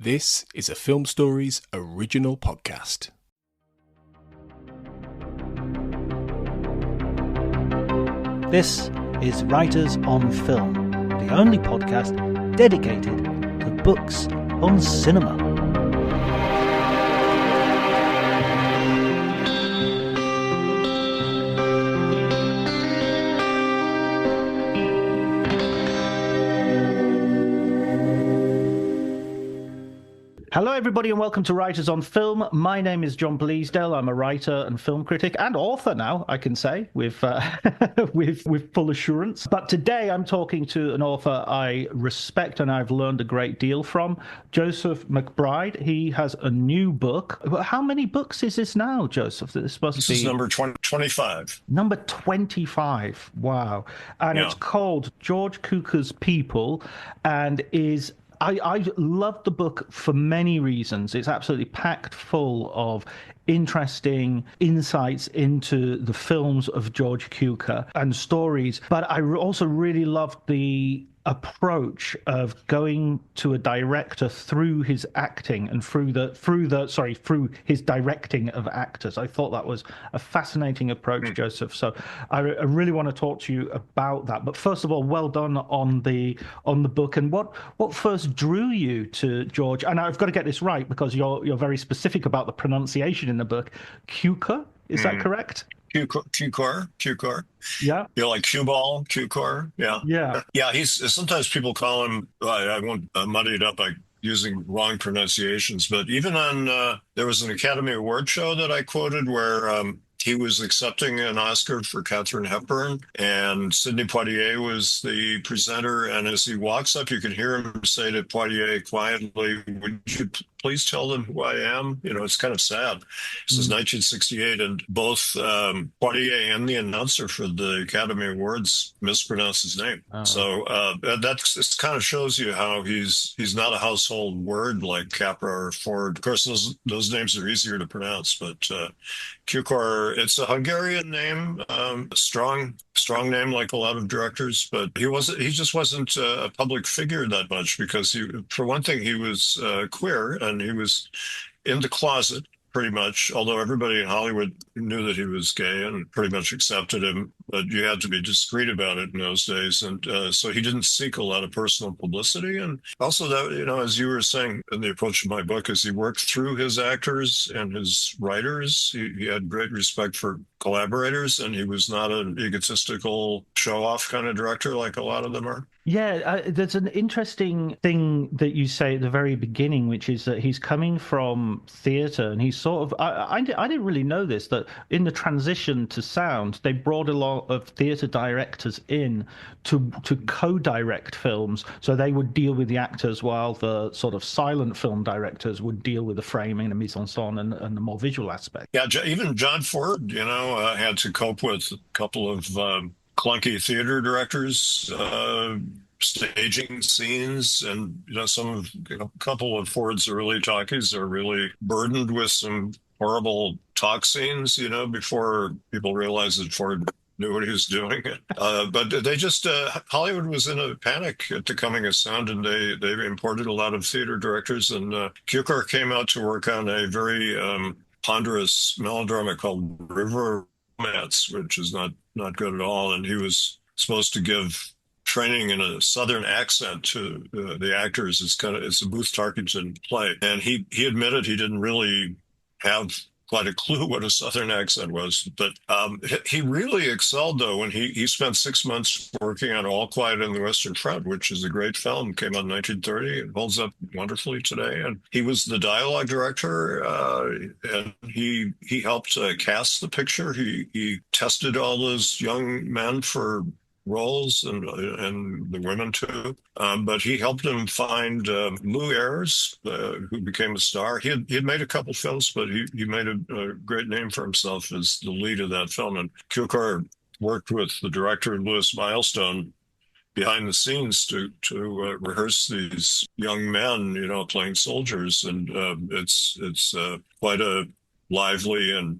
This is a Film Stories original podcast. This is Writers on Film, the only podcast dedicated to books on cinema. Hello everybody and welcome to Writers on Film. My name is John Bleasdale. I'm a writer and film critic and author now, I can say, with with full assurance. But today I'm talking to an author I respect and I've learned a great deal from, Joseph McBride. He has a new book. How many books is this now, Joseph? This is number 25. Number 25. Wow. And It's called George Cukor's People and is... I love the book for many reasons. It's absolutely packed full of interesting insights into the films of George Cukor and stories. But I also really loved the approach of going to a director through his acting and through his directing of actors. I thought that was a fascinating approach, Joseph. So I really want to talk to you about that. But first of all, well done on the book. And what first drew you to George? And I've got to get this right because you're very specific about the pronunciation in the book. Cukor, is that correct? Cukor. Yeah. You know, like cue ball, Cukor. Yeah. He's sometimes people call him, I won't muddy it up by using wrong pronunciations, but even on, there was an Academy Award show that I quoted where he was accepting an Oscar for Katharine Hepburn, and Sidney Poitier was the presenter. And as he walks up, you can hear him say to Poitier quietly, "Would you please tell them who I am?" You know, it's kind of sad. This is 1968, and both Poitier and the announcer for the Academy Awards mispronounced his name. Oh. So it kind of shows you how he's not a household word like Capra or Ford. Of course, those names are easier to pronounce, but Cukor, it's a Hungarian name, a strong name like a lot of directors, but he just wasn't a public figure that much because for one thing, he was queer and he was in the closet pretty much, although everybody in Hollywood knew that he was gay and pretty much accepted him, but you had to be discreet about it in those days. And so he didn't seek a lot of personal publicity. And also that, you know, as you were saying in the approach of my book, is he worked through his actors and his writers. He had great respect for collaborators, and he was not an egotistical show-off kind of director like a lot of them are. Yeah, there's an interesting thing that you say at the very beginning, which is that he's coming from theatre, and he's sort of... I didn't really know this, that in the transition to sound, they brought a lot of theatre directors in to co-direct films, so they would deal with the actors while the sort of silent film directors would deal with the framing, the mise-en-scène, and the more visual aspect. Yeah, even John Ford, you know, had to cope with a couple of... clunky theater directors staging scenes, and a couple of Ford's early talkies are really burdened with some horrible talk scenes, you know, before people realized that Ford knew what he was doing. But they just Hollywood was in a panic at the coming of sound, and they imported a lot of theater directors, and Cukor came out to work on a very ponderous melodrama called River Romance, which is not good at all. And he was supposed to give training in a Southern accent to the actors. It's a Booth Tarkington play. And he admitted he didn't really have quite a clue what a Southern accent was. But he really excelled, though, when he spent 6 months working on All Quiet on the Western Front, which is a great film, came out in 1930. It holds up wonderfully today. And he was the dialogue director, and he helped cast the picture. He tested all those young men for roles and the women too, but he helped him find Lou Ayres, who became a star. He had made a couple films, but he made a great name for himself as the lead of that film. And Cukor worked with the director Louis Milestone behind the scenes to rehearse these young men, you know, playing soldiers, and it's quite a lively and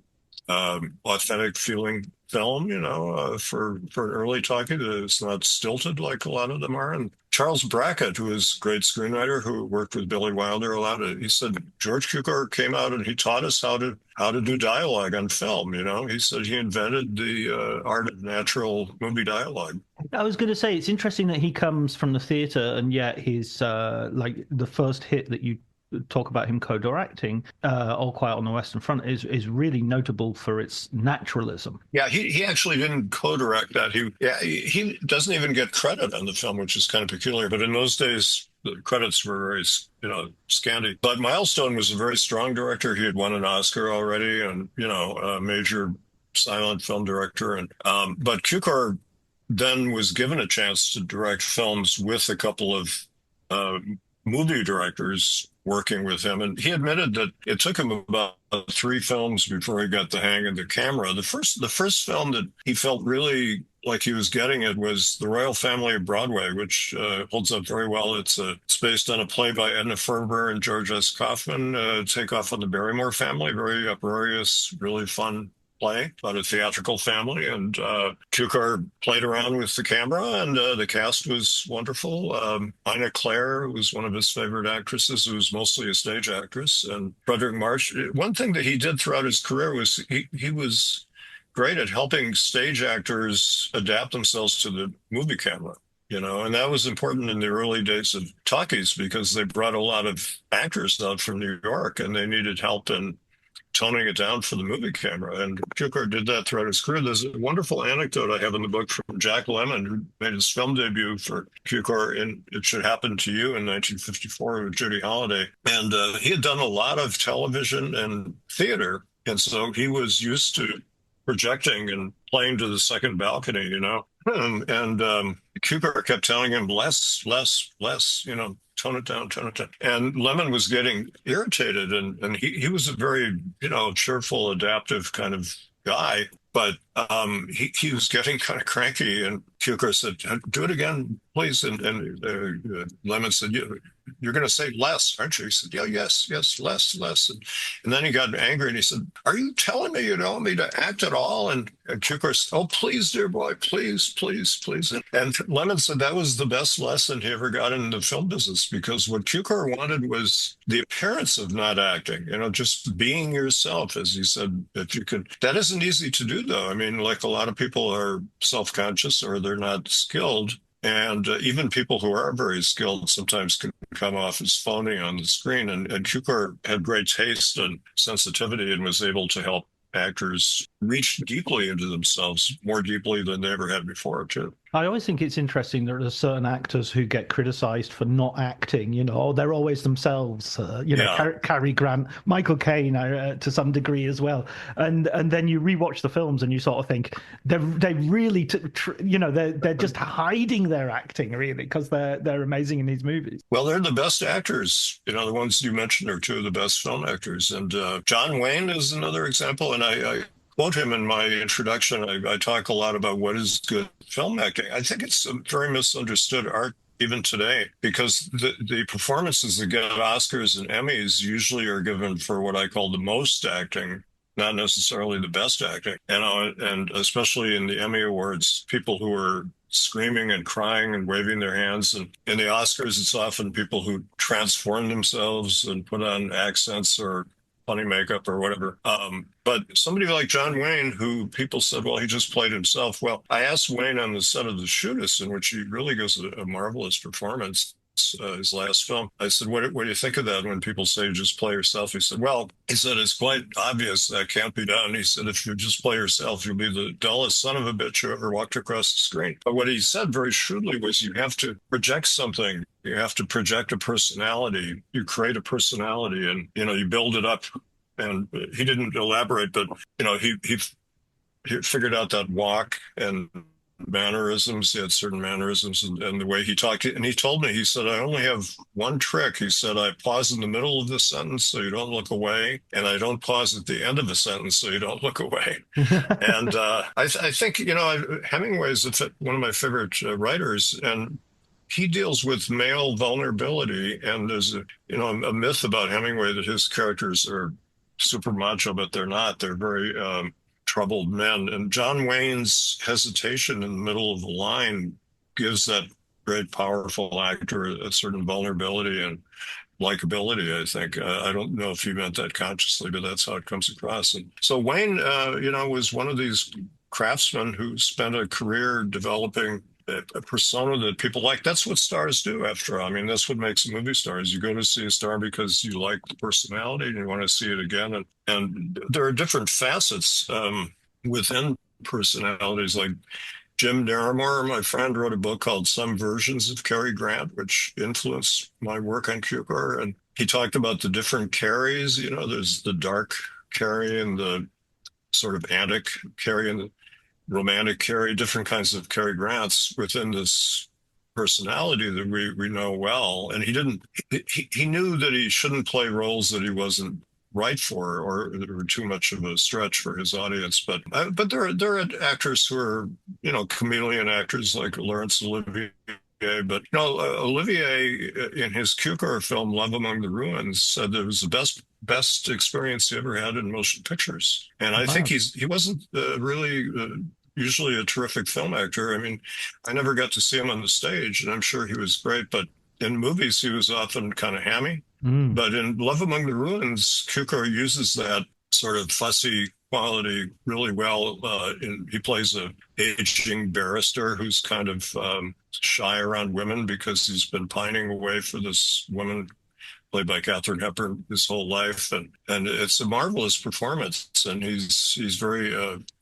authentic feeling film, you know, for an early talkie. It's not stilted like a lot of them are. And Charles Brackett, who is a great screenwriter who worked with Billy Wilder a lot, he said George Cukor came out and he taught us how to do dialogue on film. He said he invented the art of natural movie dialogue. I was going to say, it's interesting that he comes from the theater, and yet his like the first hit that you talk about him co-directing, All Quiet on the Western Front, is really notable for its naturalism. Yeah, he actually didn't co-direct that. He doesn't even get credit on the film, which is kind of peculiar. But in those days, the credits were very, scanty. But Milestone was a very strong director. He had won an Oscar already, and a major silent film director. And but Cukor then was given a chance to direct films with a couple of movie directors working with him. And he admitted that it took him about 3 films before he got the hang of the camera. The first film that he felt really like he was getting it was The Royal Family of Broadway, which holds up very well. It's based on a play by Edna Ferber and George S. Kaufman, Take Off on the Barrymore Family, very uproarious, really fun play about a theatrical family, and Cukor played around with the camera, and the cast was wonderful. Ina Claire was one of his favorite actresses, who was mostly a stage actress, and Frederick March. One thing that he did throughout his career was he was great at helping stage actors adapt themselves to the movie camera. And that was important in the early days of talkies, because they brought a lot of actors out from New York, and they needed help in toning it down for the movie camera. And Cukor did that throughout his career. There's a wonderful anecdote I have in the book from Jack Lemmon, who made his film debut for Cukor in It Should Happen to You in 1954 with Judy Holliday. And he had done a lot of television and theater. And so he was used to projecting and playing to the second balcony, And Cukor kept telling him, less, tone it down. And Lemmon was getting irritated, and he was a very, cheerful, adaptive kind of guy. But he was getting kind of cranky, and Cukor said, do it again, please. And Lemmon said, you're going to say less, aren't you? He said, yeah, yes, less. And then he got angry, and he said, are you telling me you don't want me to act at all? And Cukor said, oh, please, dear boy, please. And Lemmon said that was the best lesson he ever got in the film business, because what Cukor wanted was the appearance of not acting, just being yourself, as he said, if you could. That isn't easy to do, though. I mean, like, a lot of people are self-conscious or they're not skilled. And even people who are very skilled sometimes can come off as phony on the screen. And Cukor had great taste and sensitivity and was able to help actors reach deeply into themselves, more deeply than they ever had before, too. I always think it's interesting that there are certain actors who get criticized for not acting, they're always themselves, Cary Grant, Michael Caine to some degree as well. And then you rewatch the films and you sort of think they really, they're just hiding their acting, really, because they're amazing in these movies. Well, they're the best actors. The ones you mentioned are 2 of the best film actors. And John Wayne is another example. And I quote him in my introduction. I talk a lot about what is good filmmaking. I think it's a very misunderstood art even today, because the performances that get Oscars and Emmys usually are given for what I call the most acting, not necessarily the best acting. And especially in the Emmy Awards, people who are screaming and crying and waving their hands. And in the Oscars, it's often people who transform themselves and put on accents or funny makeup or whatever. But somebody like John Wayne, who people said, well, he just played himself. Well, I asked Wayne on the set of The Shootist, in which he really gives a marvelous performance, his last film. I said, what do you think of that when people say just play yourself? He said, well, it's quite obvious that can't be done. He said, if you just play yourself, you'll be the dullest son of a bitch who ever walked across the screen. But what he said very shrewdly was, you have to project something. You have to project a personality. You create a personality, and, you build it up. And he didn't elaborate, but, he figured out that walk and mannerisms. He had certain mannerisms and the way he talked. And he told me, he said, I only have one trick. He said, I pause in the middle of the sentence so you don't look away. And I don't pause at the end of a sentence so you don't look away. And I think, Hemingway is one of my favorite writers. And he deals with male vulnerability. And there's a myth about Hemingway that his characters are super macho, but they're not. They're very troubled men. And John Wayne's hesitation in the middle of the line gives that great, powerful actor, a certain vulnerability and likability, I think. I don't know if he meant that consciously, but that's how it comes across. And so Wayne, was one of these craftsmen who spent a career developing a persona that people like. That's what stars do, after all. I mean, that's what makes movie stars. You go to see a star because you like the personality and you want to see it again. And there are different facets within personalities. Like Jim Naramore, my friend, wrote a book called Some Versions of Cary Grant, which influenced my work on Cukor. And he talked about the different Carys. There's the dark Cary and the sort of antic Cary and the romantic Cary, different kinds of Cary Grants within this personality that we know well. And he knew that he shouldn't play roles that he wasn't right for, or that were too much of a stretch for his audience. But there are actors who are, chameleon actors like Laurence Olivier. But Olivier, in his Cukor film *Love Among the Ruins*, said that it was the best experience he ever had in motion pictures. And I think he wasn't really usually a terrific film actor. I mean, I never got to see him on the stage, and I'm sure he was great. But in movies, he was often kind of hammy. But in *Love Among the Ruins*, Cukor uses that sort of fussy quality really well. He plays a aging barrister who's kind of shy around women because he's been pining away for this woman played by Katharine Hepburn his whole life, and it's a marvelous performance. And he's very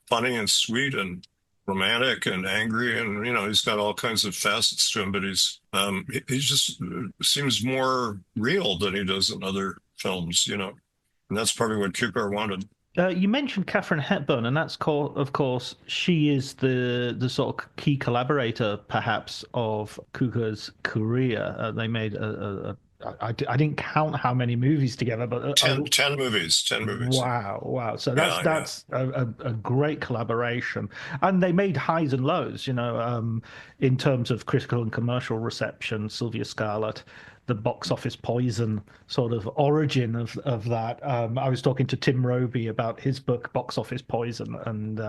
funny and sweet and romantic and angry, and he's got all kinds of facets to him. But he just seems more real than he does in other films, and that's probably what Cukor wanted. You mentioned Katharine Hepburn, and of course, she is the sort of key collaborator, perhaps, of Cukor's career. They made I didn't count how many movies together, but 10 movies. Wow! So that's a great collaboration, and they made highs and lows. In terms of critical and commercial reception, Sylvia, Scarlett, the box office poison sort of origin of that. I was talking to Tim Roby about his book Box Office Poison, and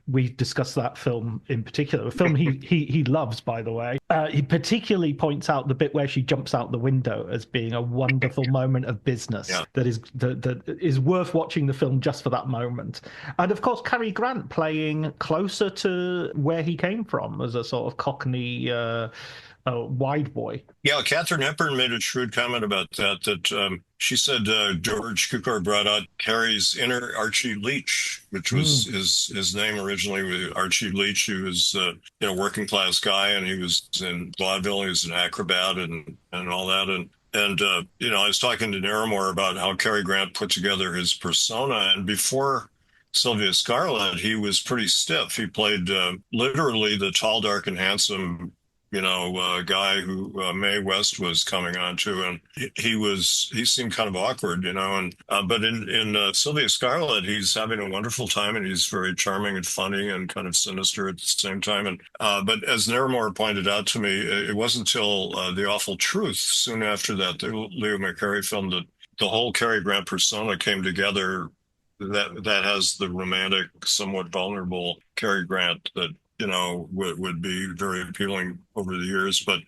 we discussed that film in particular, a film he loves, by the way. He particularly points out the bit where she jumps out the window as being a wonderful moment of business that is worth watching the film just for that moment. And of course, Cary Grant playing closer to where he came from as a sort of Cockney wide boy. Yeah, Katharine Hepburn made a shrewd comment about that she said George Cukor brought out Cary's inner Archie Leach, which was his name originally. Archie Leach, he was a working class guy, and he was in vaudeville. He was an acrobat and all that. And I was talking to Naramore about how Cary Grant put together his persona, and before Sylvia Scarlett, he was pretty stiff. He played literally the tall, dark, and handsome guy who Mae West was coming on to, and he seemed kind of awkward, but in Sylvia Scarlett, he's having a wonderful time, and he's very charming and funny and kind of sinister at the same time. And but as Naramore pointed out to me, it wasn't until The Awful Truth, soon after that, the Leo McCarey film, that the whole Cary Grant persona came together. That has the romantic, somewhat vulnerable Cary Grant that would be very appealing over the years, but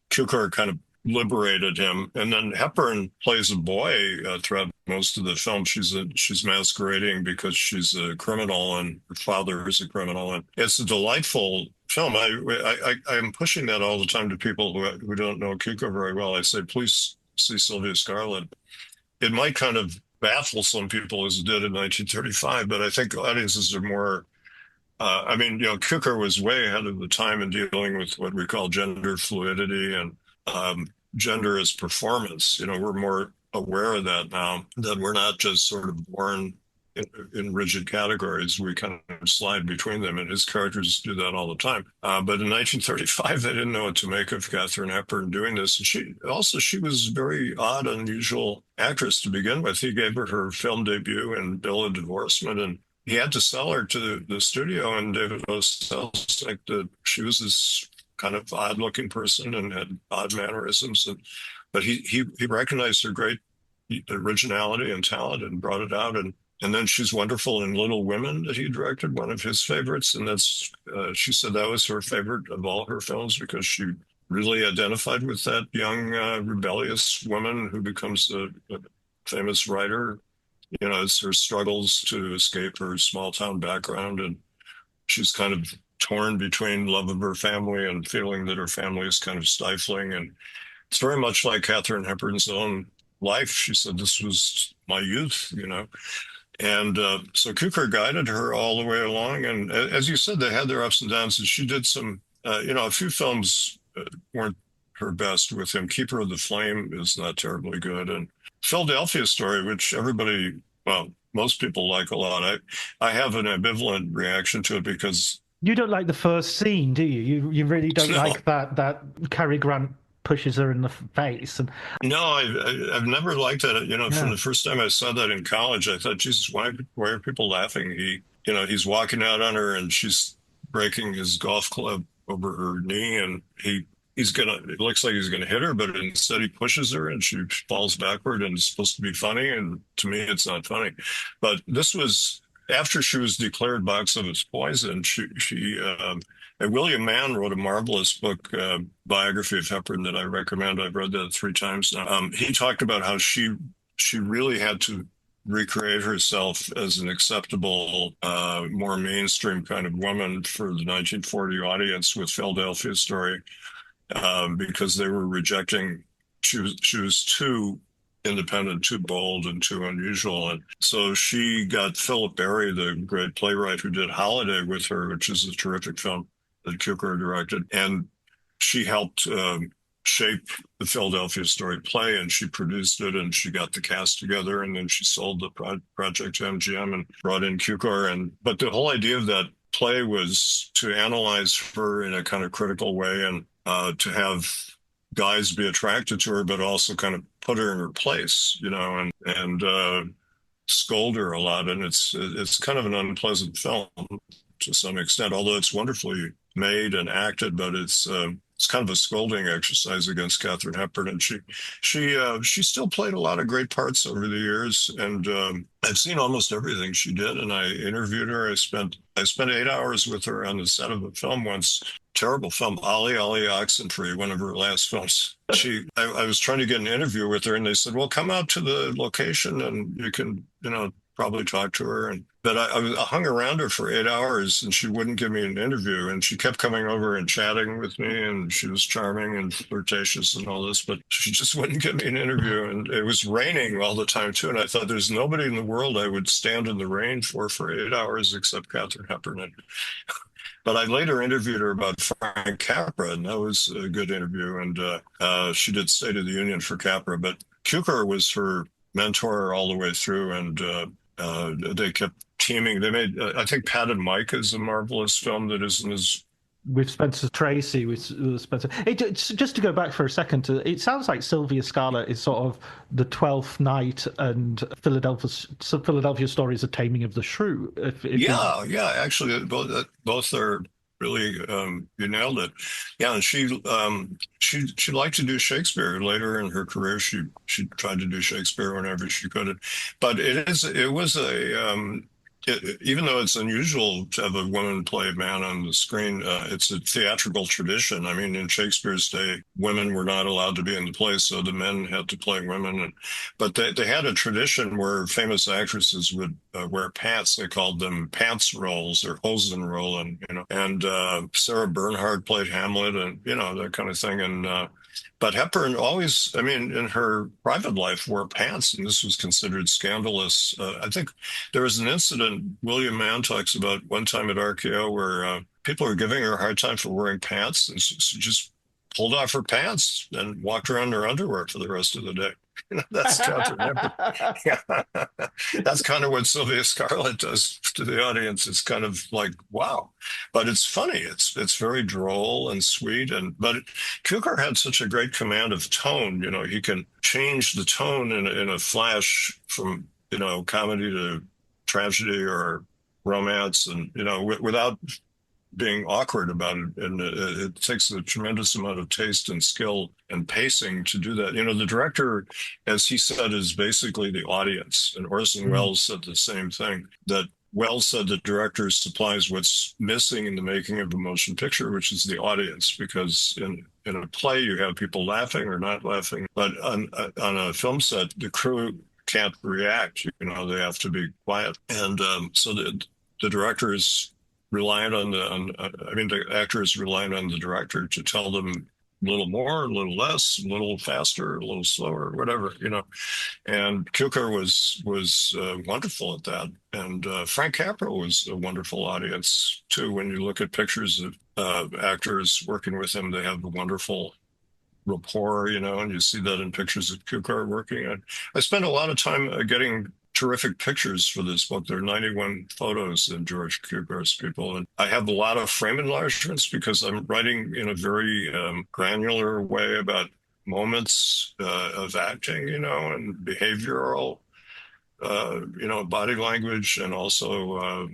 Cukor kind of liberated him. And then Hepburn plays a boy throughout most of the film. She's masquerading because she's a criminal, and her father is a criminal, and it's a delightful film. I'm pushing that all the time to people who don't know Cukor very well. I say, please see Sylvia Scarlett. It might kind of baffle some people as it did in 1935, but I think audiences are more. Cukor was way ahead of the time in dealing with what we call gender fluidity and gender as performance. We're more aware of that now, that we're not just sort of born in rigid categories. We kind of slide between them, and his characters do that all the time. But in 1935, they didn't know what to make of Katharine Hepburn doing this. And she was a very odd, unusual actress to begin with. He gave her film debut in Bill of Divorcement, and he had to sell her to the studio, and David O. Selznick like that she was this kind of odd-looking person and had odd mannerisms. But he recognized her great originality and talent and brought it out. And And then she's wonderful in Little Women that he directed, one of his favorites. And that's, she said that was her favorite of all her films because she really identified with that young, rebellious woman who becomes a famous writer. You know, it's her struggles to escape her small town background. And she's kind of torn between love of her family and feeling that her family is kind of stifling. And it's very much like Katharine Hepburn's own life. She said, this was my youth, you know. And so Cukor guided her all the way along. And as you said, they had their ups and downs. And she did some, a few films weren't her best with him. Keeper of the Flame is not terribly good. And Philadelphia Story, which most people like a lot. I have an ambivalent reaction to it because you don't like the first scene, do you? You really don't like that Cary Grant pushes her in the face. And no, I've never liked that. You know, from the first time I saw that in college, I thought, Jesus, why are people laughing? He's walking out on her and she's breaking his golf club over her knee, and it looks like he's gonna hit her, but instead he pushes her and she falls backward, and it's supposed to be funny, and to me it's not funny. But this was after she was declared box office poison. And William Mann wrote a marvelous book, biography of Hepburn, that I recommend. I've read that 3 times now. He talked about how she really had to recreate herself as an acceptable, more mainstream kind of woman for the 1940 audience with Philadelphia Story, because they were rejecting. She was too independent, too bold, and too unusual. And so she got Philip Barry, the great playwright who did Holiday with her, which is a terrific film that Cukor directed. And she helped shape the Philadelphia Story play, and she produced it, and she got the cast together, and then she sold the project to MGM and brought in Cukor. But the whole idea of that play was to analyze her in a kind of critical way, and to have guys be attracted to her, but also kind of put her in her place, you know, and scold her a lot. And it's kind of an unpleasant film to some extent, although it's wonderfully made and acted, but it's kind of a scolding exercise against Katharine Hepburn. And she still played a lot of great parts over the years. And I've seen almost everything she did. And I interviewed her. I spent 8 hours with her on the set of a film once. Terrible film, Ollie Oxenfree, one of her last films. I was trying to get an interview with her, and they said, well, come out to the location and you can, probably talk to her. But I hung around her for 8 hours, and she wouldn't give me an interview. And she kept coming over and chatting with me, and she was charming and flirtatious and all this, but she just wouldn't give me an interview. And it was raining all the time too. And I thought, there's nobody in the world I would stand in the rain for 8 hours except Katharine Hepburn. But I later interviewed her about Frank Capra, and that was a good interview. And she did State of the Union for Capra. But Cukor was her mentor all the way through, and they kept teaming. They made, I think, Pat and Mike is a marvelous film that isn't as... With Spencer Tracy, with Spencer. Just to go back for a second, it sounds like Sylvia Scarlett is sort of the 12th Night, and Philadelphia Story is a Taming of the Shrew. Yeah, actually, both are really, you nailed it. Yeah, and she liked to do Shakespeare. Later in her career, she tried to do Shakespeare whenever she could. But even though it's unusual to have a woman play a man on the screen, it's a theatrical tradition. I mean, in Shakespeare's day, women were not allowed to be in the play, so the men had to play women. But they had a tradition where famous actresses would wear pants. They called them pants rolls or Hosenrollen, And Sarah Bernhardt played Hamlet, and that kind of thing. And but Hepburn always, in her private life, wore pants, and this was considered scandalous. I think there was an incident William Mann talks about one time at RKO where people were giving her a hard time for wearing pants, and she just pulled off her pants and walked around in her underwear for the rest of the day. That's Katharine Hepburn. Yeah. That's kind of what Sylvia Scarlett does to the audience. It's kind of like, wow. But it's funny. It's very droll and sweet. But Cukor had such a great command of tone. He can change the tone in a flash from, comedy to tragedy or romance, and, without being awkward about it. And it takes a tremendous amount of taste and skill and pacing to do that. The director, as he said, is basically the audience. And Orson Welles said the same thing, that Wells said the director supplies what's missing in the making of a motion picture, which is the audience, because in a play you have people laughing or not laughing, but on a film set the crew can't react. They have to be quiet, and so the director is reliant on the actor is reliant on the director to tell them a little more, a little less, a little faster, a little slower, whatever. And Cukor was wonderful at that. And Frank Capra was a wonderful audience too. When you look at pictures of actors working with him, they have a wonderful rapport, and you see that in pictures of Cukor working. I spent a lot of time getting terrific pictures for this book. There are 91 photos in George Cukor's people. And I have a lot of frame enlargements because I'm writing in a very granular way about moments of acting, and behavioral, body language, and also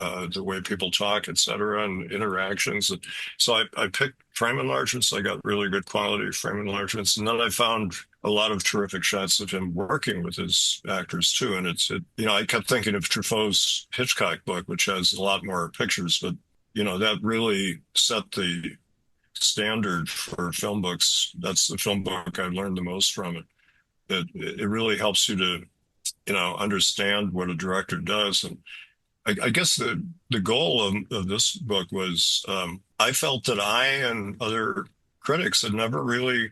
the way people talk, et cetera, and interactions. So I picked frame enlargements. I got really good quality frame enlargements. And then I found a lot of terrific shots of him working with his actors too. And I kept thinking of Truffaut's Hitchcock book, which has a lot more pictures, but that really set the standard for film books. That's the film book I learned the most from it. It really helps you to, understand what a director does. And I guess the goal of this book was, I felt that I and other critics had never really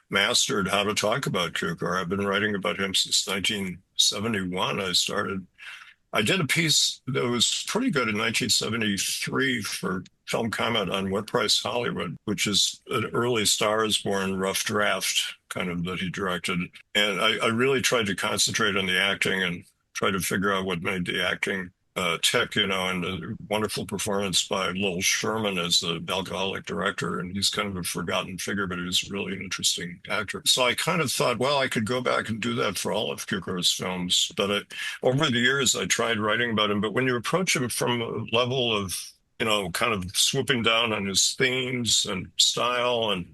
mastered how to talk about Cukor. I've been writing about him since 1971. I did a piece that was pretty good in 1973 for Film Comment on What Price Hollywood, which is an early Star is Born rough draft kind of that he directed. And I really tried to concentrate on the acting and try to figure out what made the acting tick, and a wonderful performance by Lowell Sherman as the alcoholic director. And he's kind of a forgotten figure, but he was really an interesting actor. So I kind of thought, well, I could go back and do that for all of Cukor's films. But over the years, I tried writing about him. But when you approach him from a level of, kind of swooping down on his themes and style, and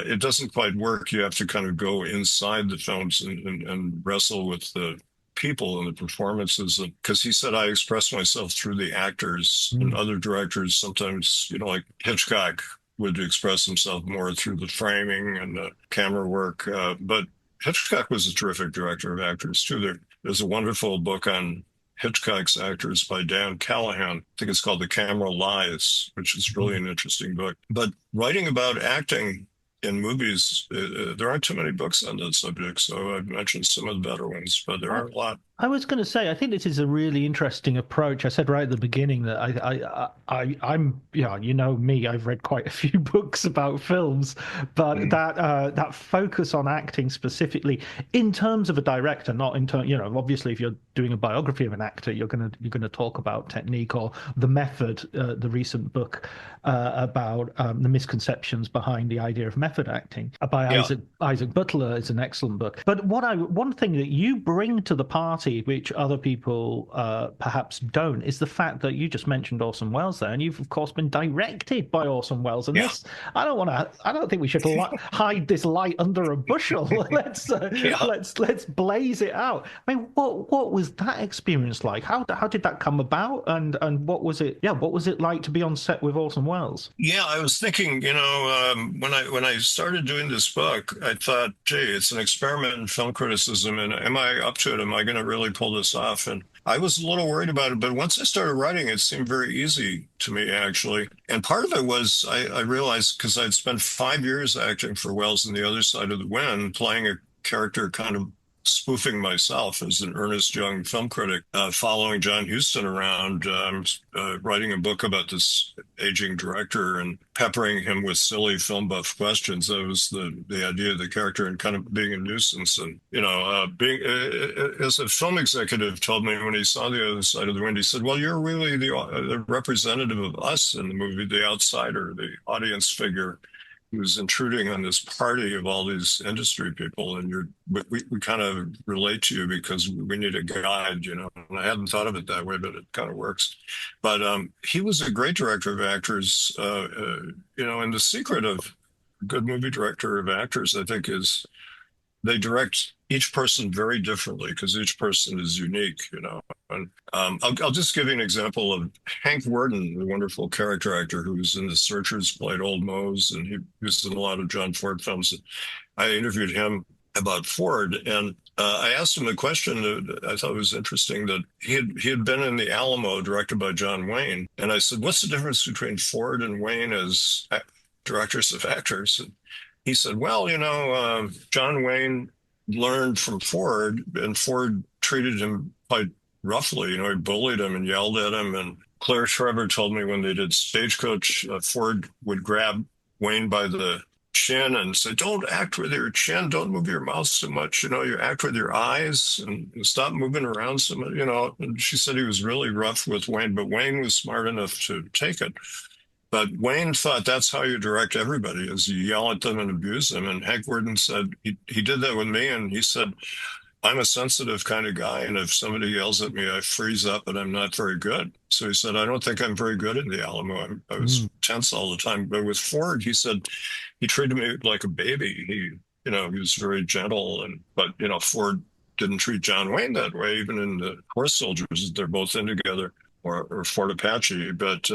it doesn't quite work. You have to kind of go inside the films and wrestle with the people and the performances, because he said I express myself through the actors. And other directors sometimes, like Hitchcock, would express himself more through the framing and the camera work. But Hitchcock was a terrific director of actors too. There's a wonderful book on Hitchcock's actors by Dan Callahan. I think it's called The Camera Lies, which is really an interesting book. But writing about acting in movies, there aren't too many books on that subject. So I've mentioned some of the better ones, but there aren't a lot. I was going to say, I think this is a really interesting approach. I said right at the beginning that I'm, me, I've read quite a few books about films, but that focus on acting specifically in terms of a director, not in terms, obviously if you're doing a biography of an actor, you're going to talk about technique or the method. The recent book about the misconceptions behind the idea of method acting by Isaac Butler is an excellent book. But one thing that you bring to the party, which other people perhaps don't, is the fact that you just mentioned Orson Welles there, and you've of course been directed by Orson Welles. And this, I don't think we should hide this light under a bushel. Let's blaze it out. I mean, what was that experience like? How did that come about? And what was it? Yeah, what was it like to be on set with Orson Welles? Yeah, I was thinking, when I started doing this book, I thought, gee, it's an experiment in film criticism, and am I up to it? Am I going to really pull this off? And I was a little worried about it, but once I started writing, it seemed very easy to me, actually. And part of it was I realized, because I'd spent 5 years acting for Welles in The Other Side of the Wind, playing a character kind of spoofing myself as an earnest young film critic, following John Huston around, writing a book about this aging director and peppering him with silly film buff questions. That was the idea of the character, and kind of being a nuisance. And, being, as a film executive told me when he saw The Other Side of the Wind, he said, well, you're really the representative of us in the movie, the outsider, the audience figure who's intruding on this party of all these industry people, and we kind of relate to you because we need a guide, And I hadn't thought of it that way, but it kind of works. But he was a great director of actors, and the secret of good movie director of actors, I think, is they direct each person very differently because each person is unique, you know. And I'll just give you an example of Hank Worden, the wonderful character actor who was in The Searchers, played Old Mose, and he was in a lot of John Ford films. I interviewed him about Ford, and I asked him a question that I thought was interesting, that he had been in The Alamo, directed by John Wayne, and I said, "What's the difference between Ford and Wayne as directors of actors?" And he said, "Well, you know, John Wayne learned from Ford, and Ford treated him quite roughly. You know, he bullied him and yelled at him. And Claire Trevor told me when they did Stagecoach, Ford would grab Wayne by the chin and say, 'Don't act with your chin. Don't move your mouth so much. You know, you act with your eyes and stop moving around so much.' You know." And she said he was really rough with Wayne, but Wayne was smart enough to take it. But Wayne thought that's how you direct everybody, is you yell at them and abuse them. And Hank Worden said he did that with me, and he said, "I'm a sensitive kind of guy, and if somebody yells at me, I freeze up and I'm not very good." So he said, "I don't think I'm very good in The Alamo. I was tense all the time." But with Ford, he said he treated me like a baby. He was very gentle, but Ford didn't treat John Wayne that way, even in The Horse Soldiers. They're both in together. Or Fort Apache, but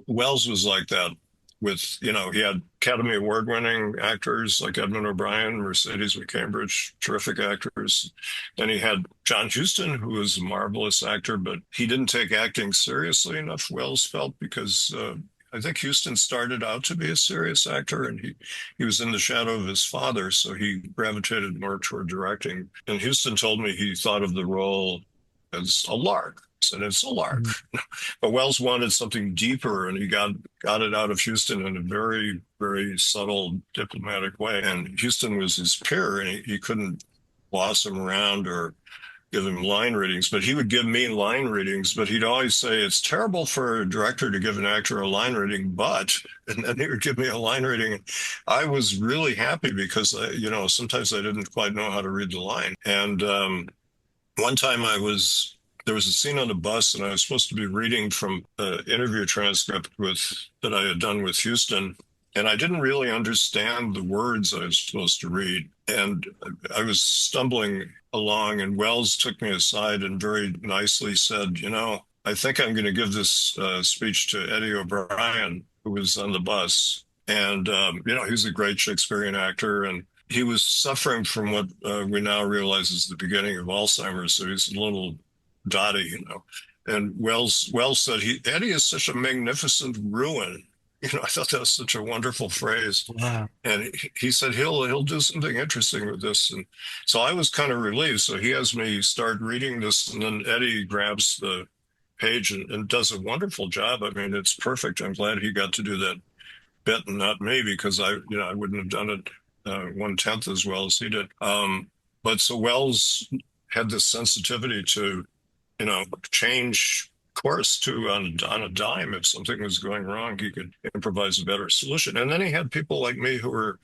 Wells was like that. He had Academy Award-winning actors like Edmund O'Brien, Mercedes McCambridge, terrific actors. Then he had John Huston, who was a marvelous actor, but he didn't take acting seriously enough, Wells felt, because I think Huston started out to be a serious actor, and he was in the shadow of his father, so he gravitated more toward directing. And Huston told me he thought of the role as a lark. And it's a lark. But Wells wanted something deeper, and he got it out of Huston in a very, very subtle, diplomatic way. And Huston was his peer, and he couldn't boss him around or give him line readings. But he would give me line readings, but he'd always say, "It's terrible for a director to give an actor a line reading, but," and then he would give me a line reading. And I was really happy because, sometimes I didn't quite know how to read the line. And one time there was a scene on the bus, and I was supposed to be reading from an interview transcript that I had done with Huston, and I didn't really understand the words I was supposed to read. And I was stumbling along, and Wells took me aside and very nicely said, "I think I'm going to give this speech to Eddie O'Brien, who was on the bus." And, he's a great Shakespearean actor, and he was suffering from what we now realize is the beginning of Alzheimer's, so he's a little dotty, And Wells said, "Eddie is such a magnificent ruin." I thought that was such a wonderful phrase. Wow. And he said he'll do something interesting with this. And so I was kind of relieved. So he has me start reading this, and then Eddie grabs the page and does a wonderful job. I mean, it's perfect. I'm glad he got to do that bit and not me, because I wouldn't have done it 1/10 as well as he did. But so Wells had this sensitivity to change course on a dime. If something was going wrong, he could improvise a better solution. And then he had people like me who were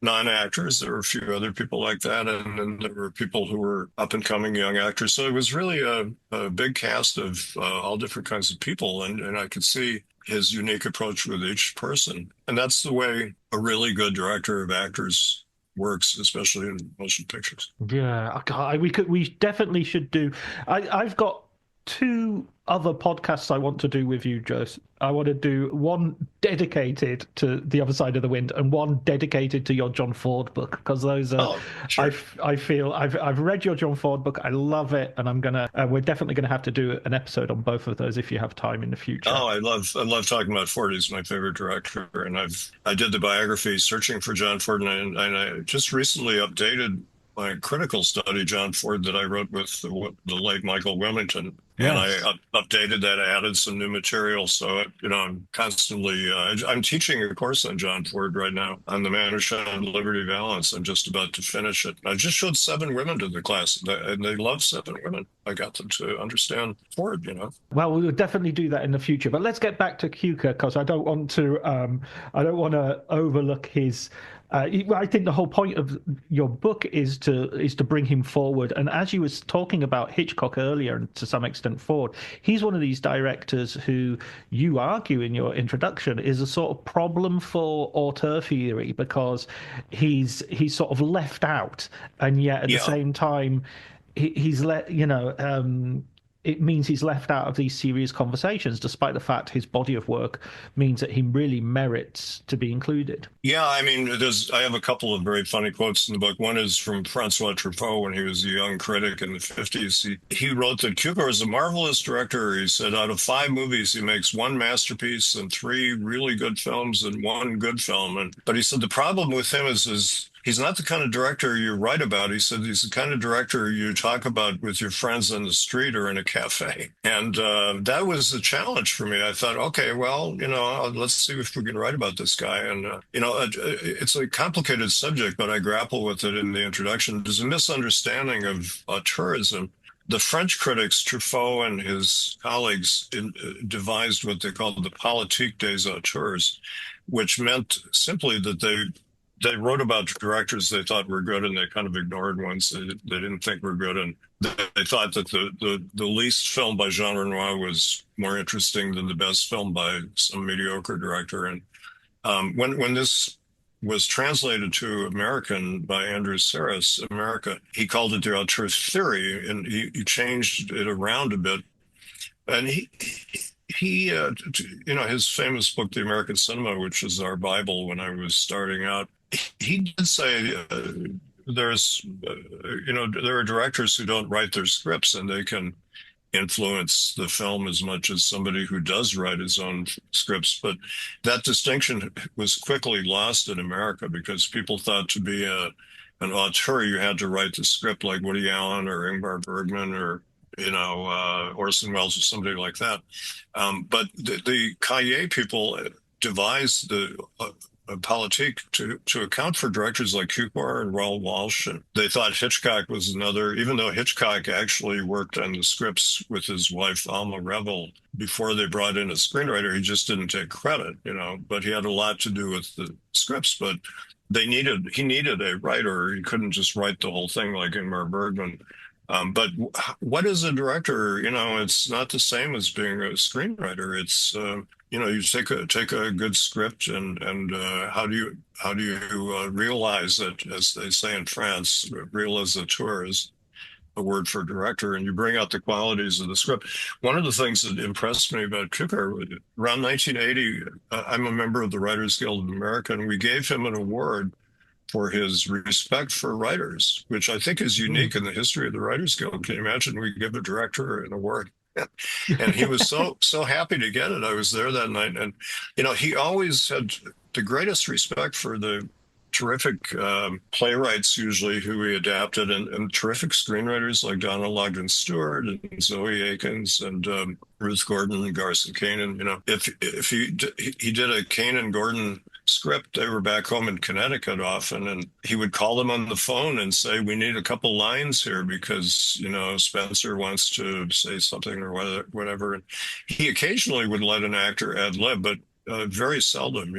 non-actors. There were a few other people like that, and then there were people who were up-and-coming young actors. So it was really a big cast of all different kinds of people, and I could see his unique approach with each person. And that's the way a really good director of actors works, especially in motion pictures. Yeah, we definitely should do. I've got 2 other podcasts I want to do with you, Joe. I want to do one dedicated to The Other Side of the Wind and one dedicated to your John Ford book, because those are. Sure. I feel I've read your John Ford book. I love it, and we're definitely gonna have to do an episode on both of those if you have time in the future. Oh, I love talking about Ford. He's my favorite director, and I did the biography Searching for John Ford, and I just recently updated my critical study, John Ford, that I wrote with the late Michael Wilmington. And Yes. I updated that, I added some new material. So, I'm constantly, I'm teaching a course on John Ford right now on The Man Who Shunned Liberty Valance. I'm just about to finish it. I just showed 7 women to the class, and they love 7 women. I got them to understand Ford, Well, we'll definitely do that in the future. But let's get back to Cukor, because I don't want to overlook his I think the whole point of your book is to bring him forward. And as you was talking about Hitchcock earlier, and to some extent Ford, he's one of these directors who you argue in your introduction is a sort of problem for auteur theory, because he's sort of left out, and yet at the same time he's let it means he's left out of these serious conversations, despite the fact his body of work means that he really merits to be included. Yeah, I mean, I have a couple of very funny quotes in the book. One is from Francois Truffaut when he was a young critic in the 50s. He wrote that Cukor is a marvelous director. He said out of 5 movies, he makes 1 masterpiece and 3 really good films and 1 good film. But he said the problem with him is he's not the kind of director you write about. He said he's the kind of director you talk about with your friends on the street or in a cafe. And that was a challenge for me. I thought, okay, well, let's see if we can write about this guy. And, it's a complicated subject, but I grapple with it in the introduction. There's a misunderstanding of auteurism. The French critics, Truffaut and his colleagues, devised what they called the politique des auteurs, which meant simply that they wrote about directors they thought were good, and they kind of ignored ones they didn't think were good. And they thought that the least film by Jean Renoir was more interesting than the best film by some mediocre director. And when this was translated to American by Andrew Sarris, America, he called it the auteur theory, and he changed it around a bit. And his famous book, The American Cinema, which is our Bible when I was starting out, he did say there are directors who don't write their scripts, and they can influence the film as much as somebody who does write his own scripts. But that distinction was quickly lost in America, because people thought to be an auteur, you had to write the script like Woody Allen or Ingmar Bergman or Orson Welles or somebody like that. But the Cahiers people devised the politique to account for directors like Cukor and Raoul Walsh. And they thought Hitchcock was another, even though Hitchcock actually worked on the scripts with his wife, Alma Revel, before they brought in a screenwriter. He just didn't take credit, but he had a lot to do with the scripts. But he needed a writer. He couldn't just write the whole thing like Ingmar Bergman. But what is a director? It's not the same as being a screenwriter. It's you take a good script and how do you realize it, as they say in France, réalisateur is a word for director, and you bring out the qualities of the script. One of the things that impressed me about Cukor, around 1980, I'm a member of the Writers Guild of America, and we gave him an award for his respect for writers, which I think is unique in the history of the Writers Guild. Can you imagine we give a director an award? And he was so happy to get it. I was there that night, and he always had the greatest respect for the terrific playwrights, usually, who he adapted, and terrific screenwriters like Donald Ogden Stewart and Zoe Akins and Ruth Gordon and Garson Kanin. If he did a Kanin Gordon script, they were back home in Connecticut often, and he would call them on the phone and say, we need a couple lines here because Spencer wants to say something or whatever. And he occasionally would let an actor ad lib, but very seldom.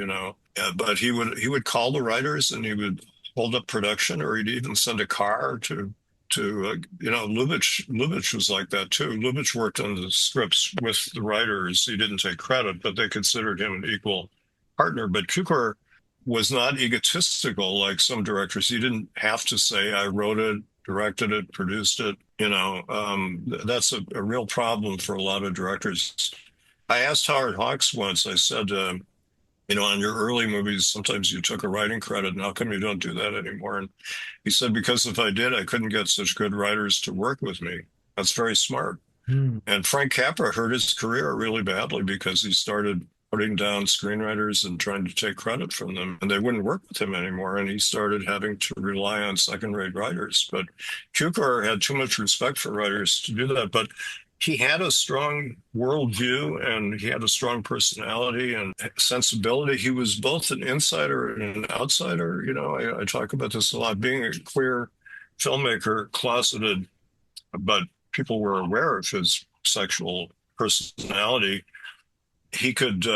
But he would call the writers, and he would hold up production, or he'd even send a car to Lubitsch was like that too. Lubitsch worked on the scripts with the writers. He didn't take credit, but they considered him an equal partner. But Cukor was not egotistical like some directors. He didn't have to say, I wrote it, directed it, produced it. That's a real problem for a lot of directors. I asked Howard Hawks once, I said, on your early movies, sometimes you took a writing credit, and how come you don't do that anymore? And he said, because if I did, I couldn't get such good writers to work with me. That's very smart. And Frank Capra hurt his career really badly because he started putting down screenwriters and trying to take credit from them, and they wouldn't work with him anymore. And he started having to rely on second-rate writers. But Cukor had too much respect for writers to do that. But he had a strong worldview, and he had a strong personality and sensibility. He was both an insider and an outsider. I talk about this a lot. Being a queer filmmaker, closeted, but people were aware of his sexual personality. He could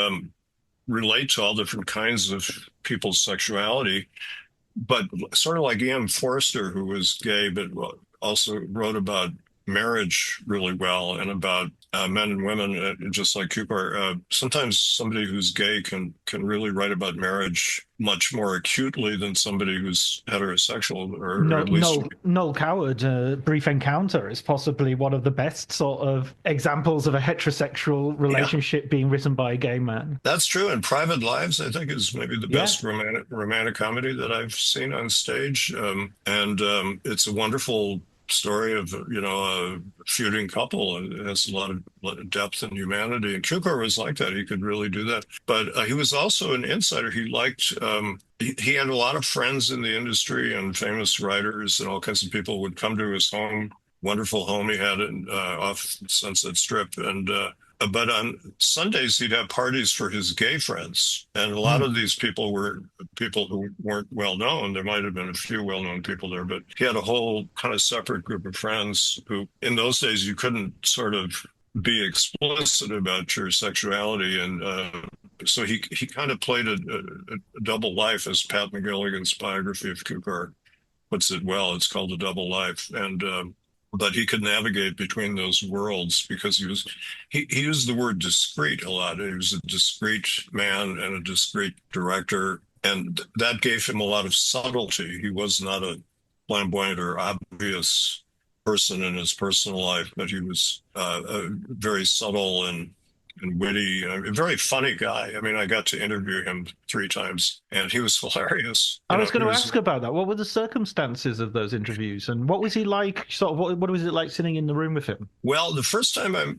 relate to all different kinds of people's sexuality, but sort of like E.M. Forster, who was gay, but also wrote about marriage really well and about men and women, just like Cukor. Sometimes somebody who's gay can really write about marriage much more acutely than somebody who's heterosexual, or No, at least. Noel Coward, Brief Encounter is possibly one of the best sort of examples of a heterosexual Yeah, relationship being written by a gay man. that's true. And Private Lives, I think, is maybe the Yeah. best romantic comedy that I've seen on stage. And it's a wonderful story of, a feuding couple. And it has a lot of depth and humanity. And Cukor was like that. He could really do that. But he was also an insider. He liked, he had a lot of friends in the industry, and famous writers and all kinds of people would come to his home, wonderful home he had off Sunset Strip. But on Sundays, he'd have parties for his gay friends. And a lot of these people were people who weren't well known. There might have been a few well known people there, but he had a whole kind of separate group of friends who, in those days, you couldn't sort of be explicit about your sexuality. And so he kind of played a double life, as Pat McGilligan's biography of Cukor puts it well. It's called A Double Life. But he could navigate between those worlds because he used the word discreet a lot. He was a discreet man and a discreet director, and that gave him a lot of subtlety. He was not a flamboyant or obvious person in his personal life, but he was a very subtle and witty, a very funny guy. I mean, I got to interview him 3 times, and he was hilarious. I was going to ask about that. What were the circumstances of those interviews, and what was he like? Sort of, what was it like sitting in the room with him? Well, the first time I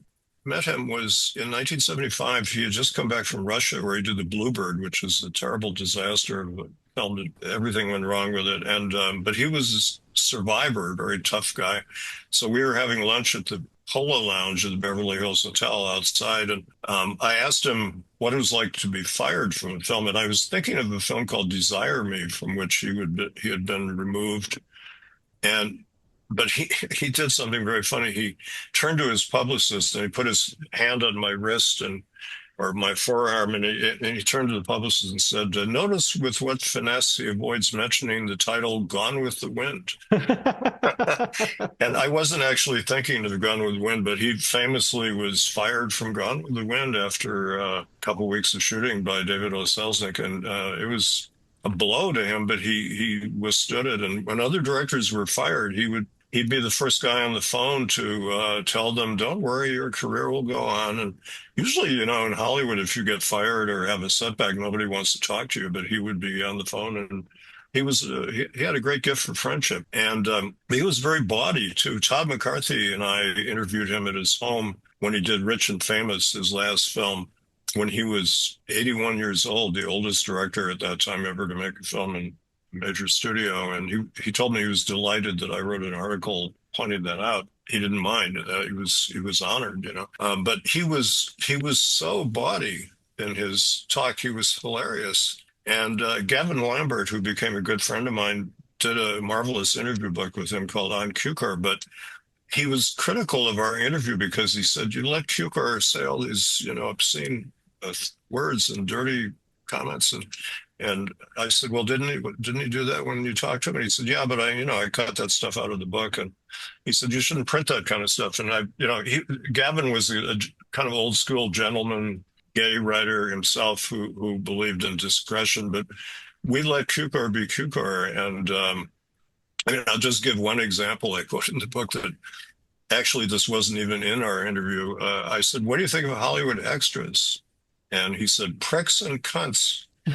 met him was in 1975. He had just come back from Russia, where he did The Bluebird, which was a terrible disaster of a film that everything went wrong with it. And but he was a survivor, a very tough guy. So we were having lunch at the Polo Lounge at the Beverly Hills Hotel outside, and I asked him what it was like to be fired from a film. And I was thinking of a film called Desire Me, from which he had been removed. But he did something very funny. He turned to his publicist and he put his hand on my wrist or my forearm, and he turned to the publicist and said, "Notice with what finesse he avoids mentioning the title Gone with the Wind." And I wasn't actually thinking of Gone with the Wind, but he famously was fired from Gone with the Wind after a couple of weeks of shooting by David O. Selznick, and it was a blow to him, but he withstood it. And when other directors were fired, he'd be the first guy on the phone to tell them, "Don't worry, your career will go on." And usually, in Hollywood, if you get fired or have a setback, nobody wants to talk to you, but he would be on the phone. And he had a great gift for friendship. And he was very bawdy, too. Todd McCarthy and I interviewed him at his home when he did Rich and Famous, his last film, when he was 81 years old, the oldest director at that time ever to make a film in major studio. And he told me he was delighted that I wrote an article pointing that out. He didn't mind. He was honored, but he was so bawdy in his talk. He was hilarious. And Gavin Lambert, who became a good friend of mine, did a marvelous interview book with him called On Cukor. But he was critical of our interview because he said, "You let Cukor say all these, obscene words and dirty comments." And I said, "Well, didn't he do that when you talked to him?" And he said, "Yeah, but I cut that stuff out of the book." And he said, "You shouldn't print that kind of stuff." And Gavin was a kind of old school gentleman, gay writer himself who believed in discretion, but we let Cukor be Cukor. And I'll just give one example. I quote in the book that actually this wasn't even in our interview. I said, "What do you think of Hollywood extras?" And he said, "Pricks and cunts." I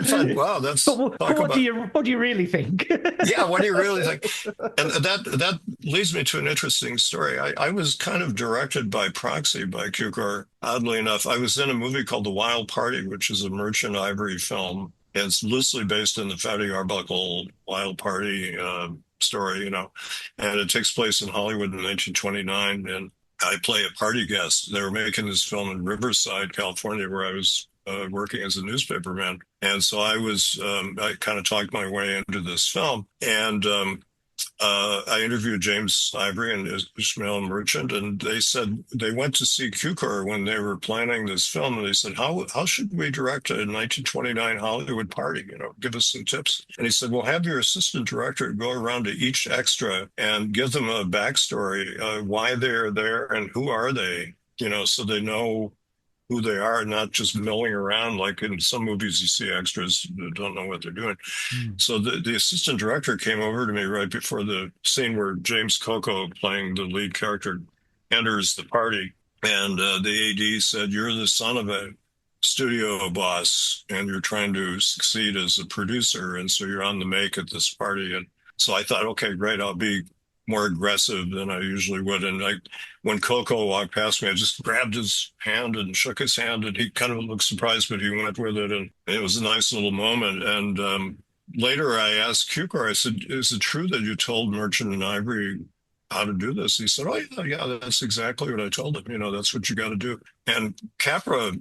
thought, wow, that's what do you really think? Yeah, what do you really think? And that leads me to an interesting story. I was kind of directed by proxy by Cukor. Oddly enough, I was in a movie called The Wild Party, which is a Merchant Ivory film. And it's loosely based in the Fatty Arbuckle Wild Party story, and it takes place in Hollywood in 1929. And I play a party guest. They were making this film in Riverside, California, where I was working as a newspaperman. And so I kind of talked my way into this film. And I interviewed James Ivory and Ishmael Merchant, and they said they went to see Cukor when they were planning this film, and they said, "How should we direct a 1929 Hollywood party? You know, give us some tips." And he said, "Well, have your assistant director go around to each extra and give them a backstory, why they're there and who are they, you know, so they know who they are, not just milling around like in some movies you see extras that don't know what they're doing." So the assistant director came over to me right before the scene where James Coco, playing the lead character, enters the party. And the AD said, "You're the son of a studio boss and you're trying to succeed as a producer. And so you're on the make at this party." And so I thought, okay, great. I'll be more aggressive than I usually would. And when Coco walked past me, I just grabbed his hand and shook his hand, and he kind of looked surprised, but he went with it. And it was a nice little moment. And later I asked Cukor, I said, "Is it true that you told Merchant and Ivory how to do this?" He said, "Oh, yeah, that's exactly what I told him. You know, that's what you got to do." And Capra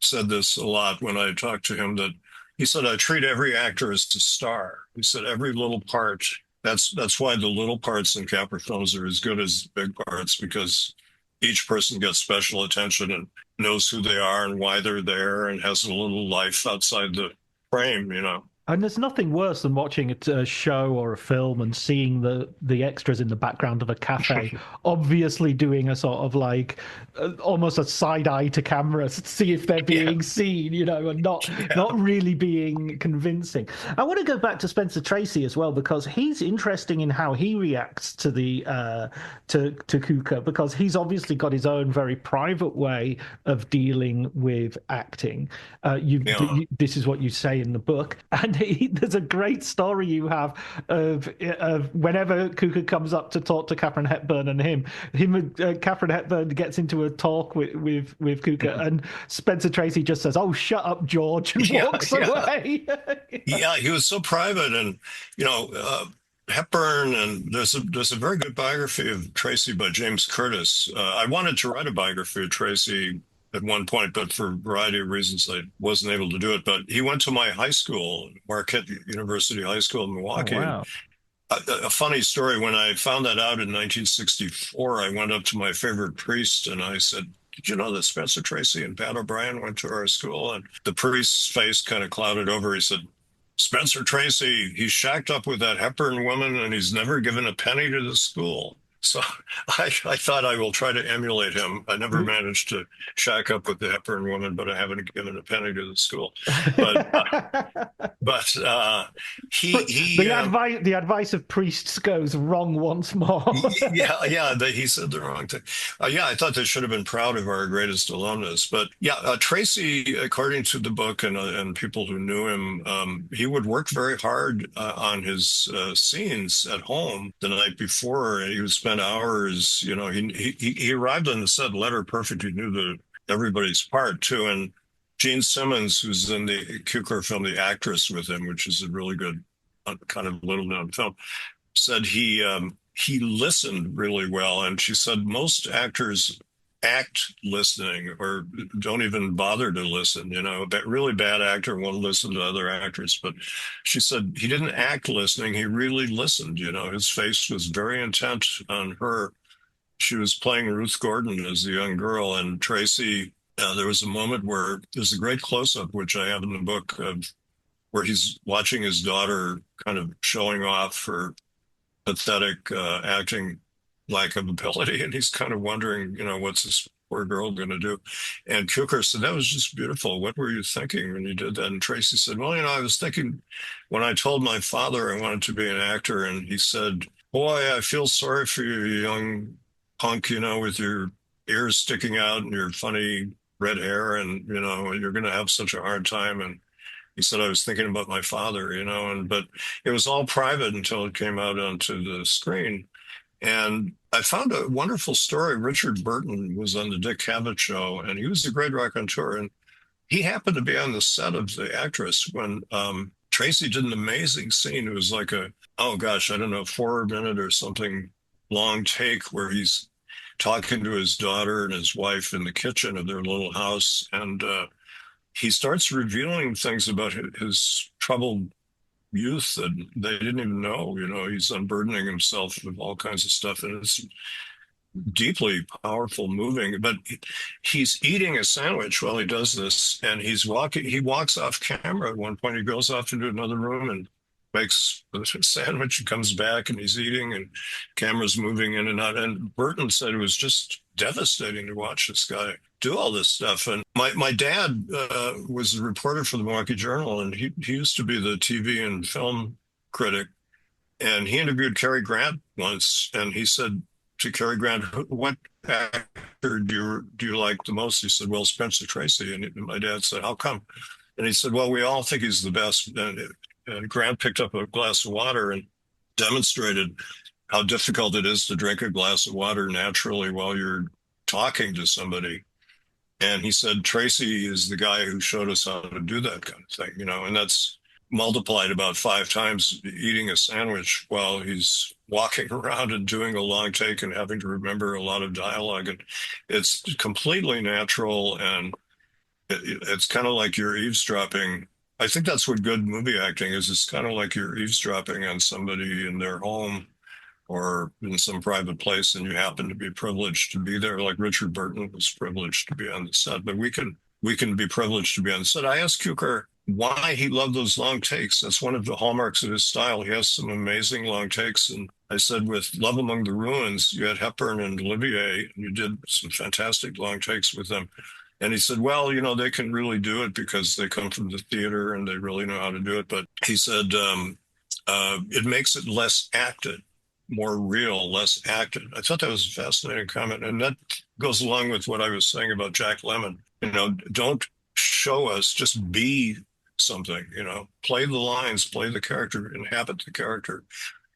said this a lot when I talked to him, that he said, "I treat every actor as a star." He said, "Every little part." That's why the little parts in Capra films are as good as big parts, because each person gets special attention and knows who they are and why they're there and has a little life outside the frame, you know. And there's nothing worse than watching a show or a film and seeing the extras in the background of a cafe, obviously doing a sort of like almost a side eye to camera to see if they're being seen, you know, and not really being convincing. I want to go back to Spencer Tracy as well, because he's interesting in how he reacts to the to Cukor, because he's obviously got his own very private way of dealing with acting. This is what you say in the book, and there's a great story you have of whenever Cukor comes up to talk to Katharine Hepburn and Katharine Hepburn gets into a talk with Cukor, and Spencer Tracy just says, "Oh, shut up, George," and walks away. Yeah, he was so private, and you know. Hepburn, and there's a very good biography of Tracy by James Curtis. I wanted to write a biography of Tracy at one point, but for a variety of reasons, I wasn't able to do it. But he went to my high school, Marquette University High School in Milwaukee. Oh, wow. A funny story, when I found that out in 1964, I went up to my favorite priest and I said, "Did you know that Spencer Tracy and Pat O'Brien went to our school?" And the priest's face kind of clouded over. He said, "Spencer Tracy, he's shacked up with that Hepburn woman and he's never given a penny to the school." So I thought I will try to emulate him. I never managed to shack up with the Hepburn woman, but I haven't given a penny to the school. But the advice of priests goes wrong once more. He said the wrong thing. I thought they should have been proud of our greatest alumnus. But Tracy, according to the book and people who knew him, he would work very hard on his scenes at home the night before. He would spend hours. You know, he arrived on the set letter perfect. He knew everybody's part too. And Gene Simmons, who's in the Cukor film The Actress with him, which is a really good kind of little known film, said he listened really well. And she said most actors act listening or don't even bother to listen. You know, a really bad actor won't listen to other actors. But she said he didn't act listening. He really listened. You know, his face was very intent on her. She was playing Ruth Gordon as a young girl, and Tracy, there was a moment where there's a great close-up, which I have in the book, where he's watching his daughter kind of showing off her pathetic acting lack of ability, and he's kind of wondering, you know, what's this poor girl going to do? And Cukor said, "That was just beautiful. What were you thinking when you did that?" And Tracy said, "Well, you know, I was thinking when I told my father I wanted to be an actor, and he said, 'Boy, I feel sorry for you, you young punk, you know, with your ears sticking out and your funny red hair, and, you know, you're going to have such a hard time.'" And he said, "I was thinking about my father, you know," but it was all private until it came out onto the screen. And I found a wonderful story. Richard Burton was on the Dick Cavett show, and he was a great raconteur. And he happened to be on the set of The Actress when Tracy did an amazing scene. It was like oh gosh, I don't know, 4 minute or something long take where he's talking to his daughter and his wife in the kitchen of their little house. And he starts revealing things about his troubled youth that they didn't even know. He's unburdening himself of all kinds of stuff, and it's deeply powerful, moving. But he's eating a sandwich while he does this, and he walks off camera at one point. He goes off into another room and makes a sandwich and comes back, and he's eating, and camera's moving in and out. And Burton said it was just devastating to watch this guy do all this stuff. And my dad was a reporter for the Milwaukee Journal, and he used to be the TV and film critic. And he interviewed Cary Grant once, and he said to Cary Grant, "What actor do you like the most?" He said, "Well, Spencer Tracy." And my dad said, "How come?" And he said, "Well, we all think he's the best." And Grant picked up a glass of water and demonstrated how difficult it is to drink a glass of water naturally while you're talking to somebody. And he said, "Tracy is the guy who showed us how to do that kind of thing," and that's multiplied about 5 times, eating a sandwich while he's walking around and doing a long take and having to remember a lot of dialogue. And it's completely natural, and it's kind of like you're eavesdropping. I think that's what good movie acting is. It's kind of like you're eavesdropping on somebody in their home or in some private place, and you happen to be privileged to be there. Like Richard Burton was privileged to be on the set, but we can be privileged to be on the set. I asked Cukor why he loved those long takes. That's one of the hallmarks of his style. He has some amazing long takes. And I said, with Love Among the Ruins, you had Hepburn and Olivier, and you did some fantastic long takes with them. And he said, well, they can really do it because they come from the theater and they really know how to do it. But he said, it makes it less acted, more real, less acted. I thought that was a fascinating comment. And that goes along with what I was saying about Jack Lemmon. Don't show us, just be something, play the lines, play the character, inhabit the character,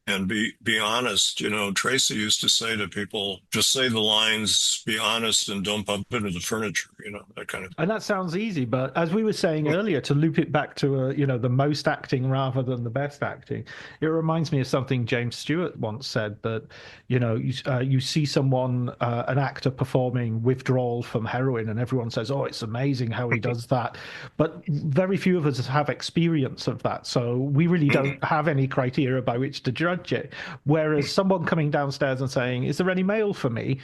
and be honest. Tracy used to say to people, just say the lines, be honest, and don't bump into the furniture, that kind of thing. And that sounds easy, but as we were saying earlier, to loop it back to the most acting rather than the best acting, it reminds me of something James Stewart once said, that you see someone, an actor performing withdrawal from heroin, and everyone says, oh, it's amazing how he does that, but very few of us have experience of that, so we really don't have any criteria by which to judge it. Whereas someone coming downstairs and saying, is there any mail for me?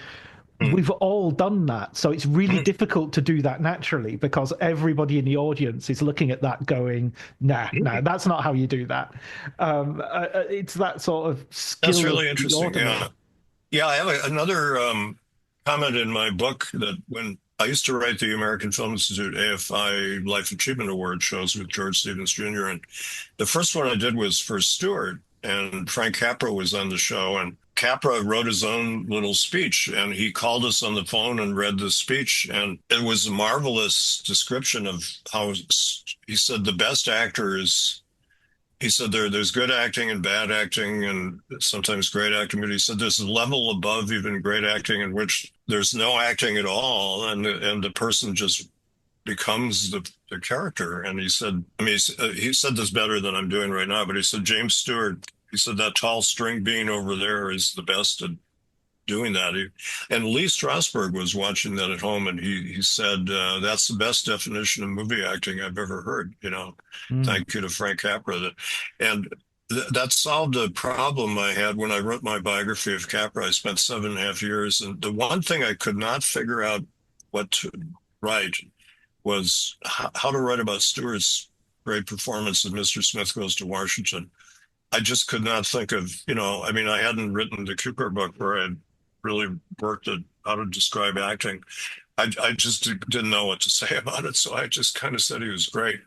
We've all done that. So it's really difficult to do that naturally, because everybody in the audience is looking at that going, nah, that's not how you do that. It's that sort of skill. That's really interesting. Yeah, I have another comment in my book, that when I used to write the American Film Institute AFI Life Achievement Award shows with George Stevens Jr. And the first one I did was for Stewart, and Frank Capra was on the show, and Capra wrote his own little speech, and he called us on the phone and read the speech. And it was a marvelous description of how he said the best actor is, he said there's good acting and bad acting and sometimes great acting, but he said there's a level above even great acting in which there's no acting at all, and the person just becomes the character. And he said, he said this better than I'm doing right now, but he said, James Stewart, he said, that tall string bean over there is the best at doing that. And Lee Strasberg was watching that at home, and he said, that's the best definition of movie acting I've ever heard. Thank you to Frank Capra. And that solved a problem I had when I wrote my biography of Capra. I spent 7.5 years, and the one thing I could not figure out what to write was how to write about Stewart's great performance of Mr. Smith Goes to Washington. I just could not think of, I hadn't written the Cukor book where I'd really worked at how to describe acting. I just didn't know what to say about it, so I just kind of said he was great.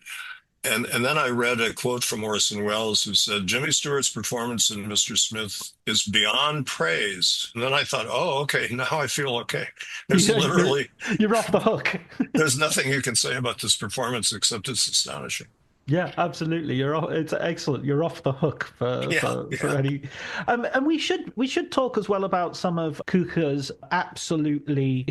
And then I read a quote from Orson Welles, who said, Jimmy Stewart's performance in Mr. Smith is beyond praise. And then I thought, oh, okay, now I feel okay. There's literally... You're off the hook. There's nothing you can say about this performance except it's astonishing. Yeah, absolutely. It's excellent. You're off the hook for any. And we should talk as well about some of Cukor's absolutely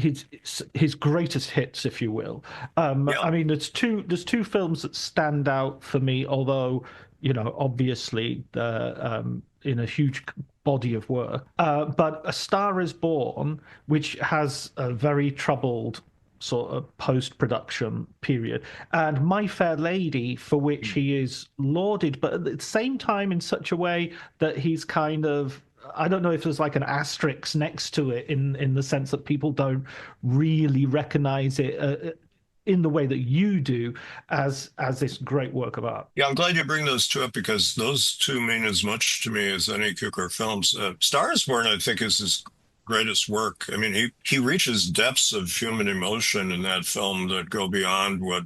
his greatest hits, if you will. I mean, there's two films that stand out for me, although obviously in a huge body of work. But A Star Is Born, which has a very troubled sort of post-production period. And My Fair Lady, for which he is lauded, but at the same time in such a way that he's kind of, I don't know if there's like an asterisk next to it in the sense that people don't really recognize it in the way that you do as this great work of art. Yeah, I'm glad you bring those two up because those two mean as much to me as any Cukor films. Star is Born, I think, is his greatest work. I mean, he reaches depths of human emotion in that film that go beyond what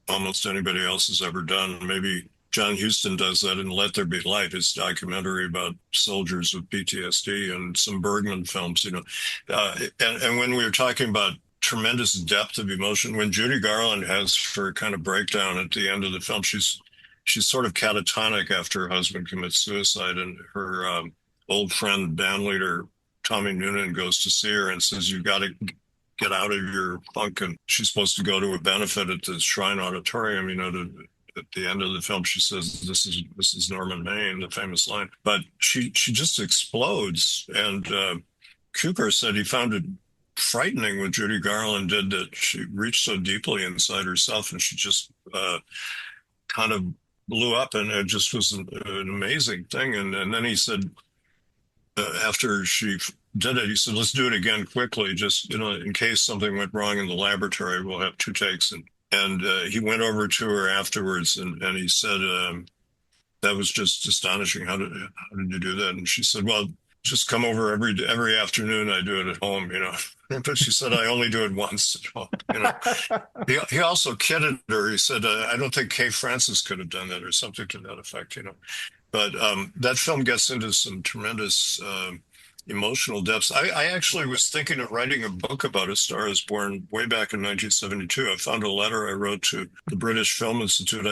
almost anybody else has ever done. Maybe John Huston does that in Let There Be Light, his documentary about soldiers with PTSD, and some Bergman films, and when we were talking about tremendous depth of emotion, when Judy Garland has her kind of breakdown at the end of the film, she's sort of catatonic after her husband commits suicide, and her old friend, band leader Tommy Noonan, goes to see her and says, "You got to get out of your funk." And she's supposed to go to a benefit at the Shrine Auditorium, at the end of the film, she says, this is Norman Maine, the famous line. But she just explodes. And Cukor said he found it frightening what Judy Garland did, that she reached so deeply inside herself, and she just kind of blew up, and it just was an amazing thing. And then he said, after she did it, he said, "Let's do it again quickly, just in case something went wrong in the laboratory, we'll have 2 takes." And he went over to her afterwards, and he said, "That was just astonishing. How did you do that?" And she said, "Well, just come over every afternoon. I do it at home, But she said, "I only do it once at home." He also kidded her. He said, "I don't think Kay Francis could have done that," or something to that effect, But that film gets into some tremendous emotional depths. I actually was thinking of writing a book about A Star is Born way back in 1972. I found a letter I wrote to the British Film Institute.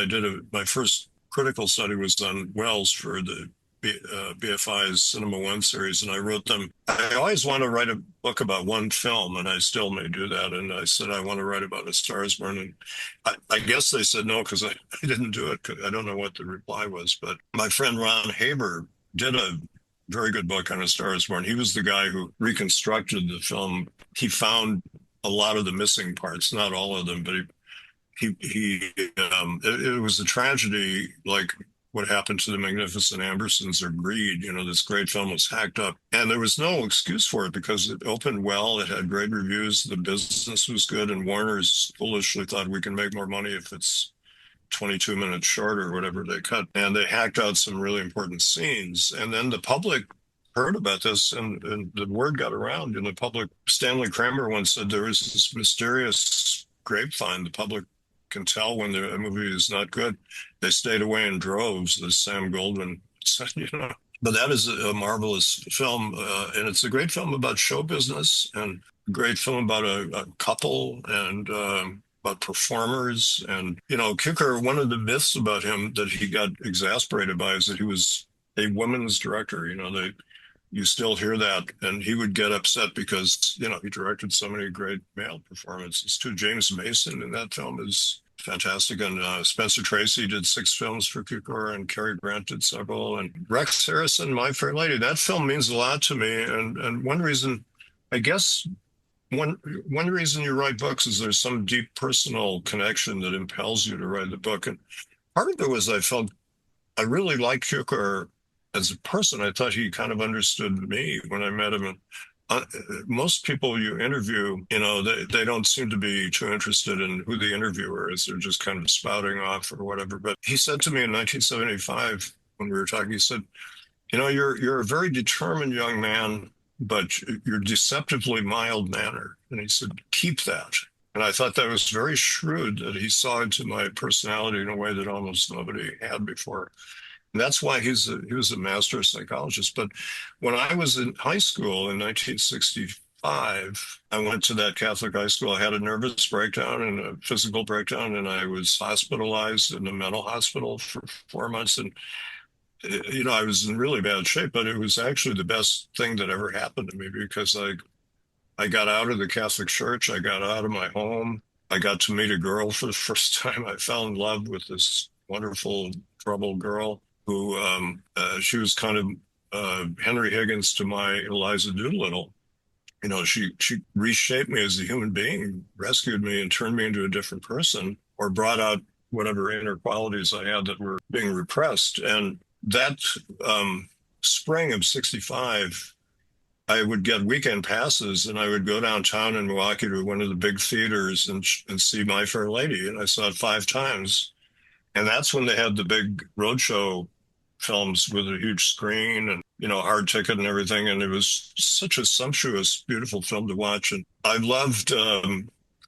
My first critical study was on Wells for the BFI's Cinema One series, and I wrote them. I always want to write a book about one film, and I still may do that. And I said, I want to write about A Star is Born. And I guess they said no, because I didn't do it. I don't know what the reply was. But my friend Ron Haber did a very good book on A Star is Born. He was the guy who reconstructed the film. He found a lot of the missing parts, not all of them, but it was a tragedy, like what happened to the Magnificent Ambersons or Greed. This great film was hacked up, and there was no excuse for it because it opened well. It had great reviews. The business was good, and Warner's foolishly thought we can make more money if it's 22 minutes short or whatever they cut. And they hacked out some really important scenes. And then the public heard about this, and the word got around in the public. Stanley Kramer once said there was this mysterious grapevine. The public can tell when a movie is not good. They stayed away in droves, as Sam Goldwyn said, But that is a marvelous film, and it's a great film about show business, and a great film about a couple, and about performers. And, Cukor, one of the myths about him that he got exasperated by is that he was a women's director. You still hear that, and he would get upset because, he directed so many great male performances too. James Mason in that film is fantastic. And Spencer Tracy did 6 films for Cukor, and Cary Grant did several. And Rex Harrison, My Fair Lady, that film means a lot to me. And one reason, I guess, one reason you write books is there's some deep personal connection that impels you to write the book. And part of it was I felt I really liked Cukor as a person. I thought he kind of understood me when I met him. And most people you interview, they don't seem to be too interested in who the interviewer is. They're just kind of spouting off or whatever. But he said to me in 1975, when we were talking, he said, you're a very determined young man, but you're deceptively mild mannered. And he said, keep that. And I thought that was very shrewd, that he saw into my personality in a way that almost nobody had before. And that's why he was a master psychologist. But when I was in high school in 1965, I went to that Catholic high school. I had a nervous breakdown and a physical breakdown, and I was hospitalized in a mental hospital for 4 months. And, I was in really bad shape, but it was actually the best thing that ever happened to me, because I got out of the Catholic Church. I got out of my home. I got to meet a girl for the first time. I fell in love with this wonderful, troubled girl who she was kind of Henry Higgins to my Eliza Doolittle. she reshaped me as a human being, rescued me and turned me into a different person, or brought out whatever inner qualities I had that were being repressed. And that spring of 65, I would get weekend passes and I would go downtown in Milwaukee to one of the big theaters and see My Fair Lady. And I saw it 5 times. And that's when they had the big roadshow films with a huge screen and, hard ticket and everything. And it was such a sumptuous, beautiful film to watch. And I loved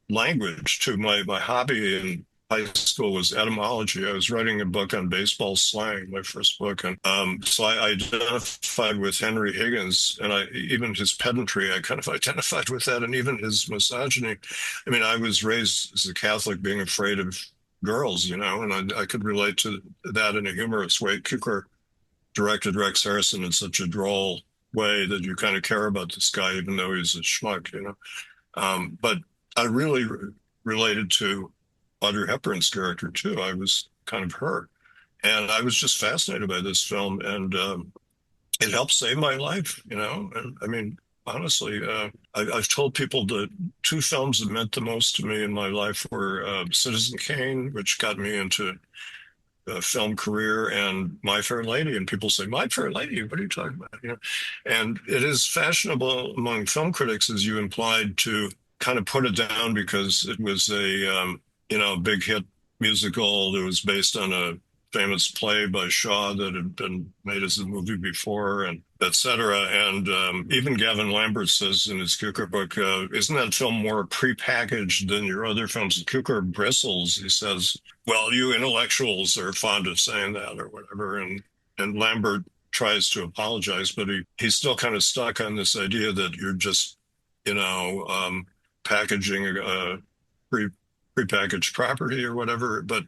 language too. My hobby in high school was etymology. I was writing a book on baseball slang, my first book. And so I identified with Henry Higgins, and even his pedantry, I kind of identified with that, and even his misogyny. I mean, I was raised as a Catholic being afraid of girls, and I could relate to that in a humorous way. Cukor directed Rex Harrison in such a droll way that you kind of care about this guy, even though he's a schmuck, But I really related to Audrey Hepburn's character too. I was kind of her, and I was just fascinated by this film, and it helped save my life, And I mean, honestly, I've told people the 2 films that meant the most to me in my life were Citizen Kane, which got me into a film career, and My Fair Lady. And people say, My Fair Lady, what are you talking about? And it is fashionable among film critics, as you implied, to kind of put it down because it was a big hit musical that was based on a famous play by Shaw that had been made as a movie before, and et cetera. And even Gavin Lambert says in his Cukor book, isn't that film more prepackaged than your other films? And Cukor bristles. He says, well, you intellectuals are fond of saying that or whatever. And Lambert tries to apologize, but he's still kind of stuck on this idea that you're just, packaging a prepackaged property or whatever. But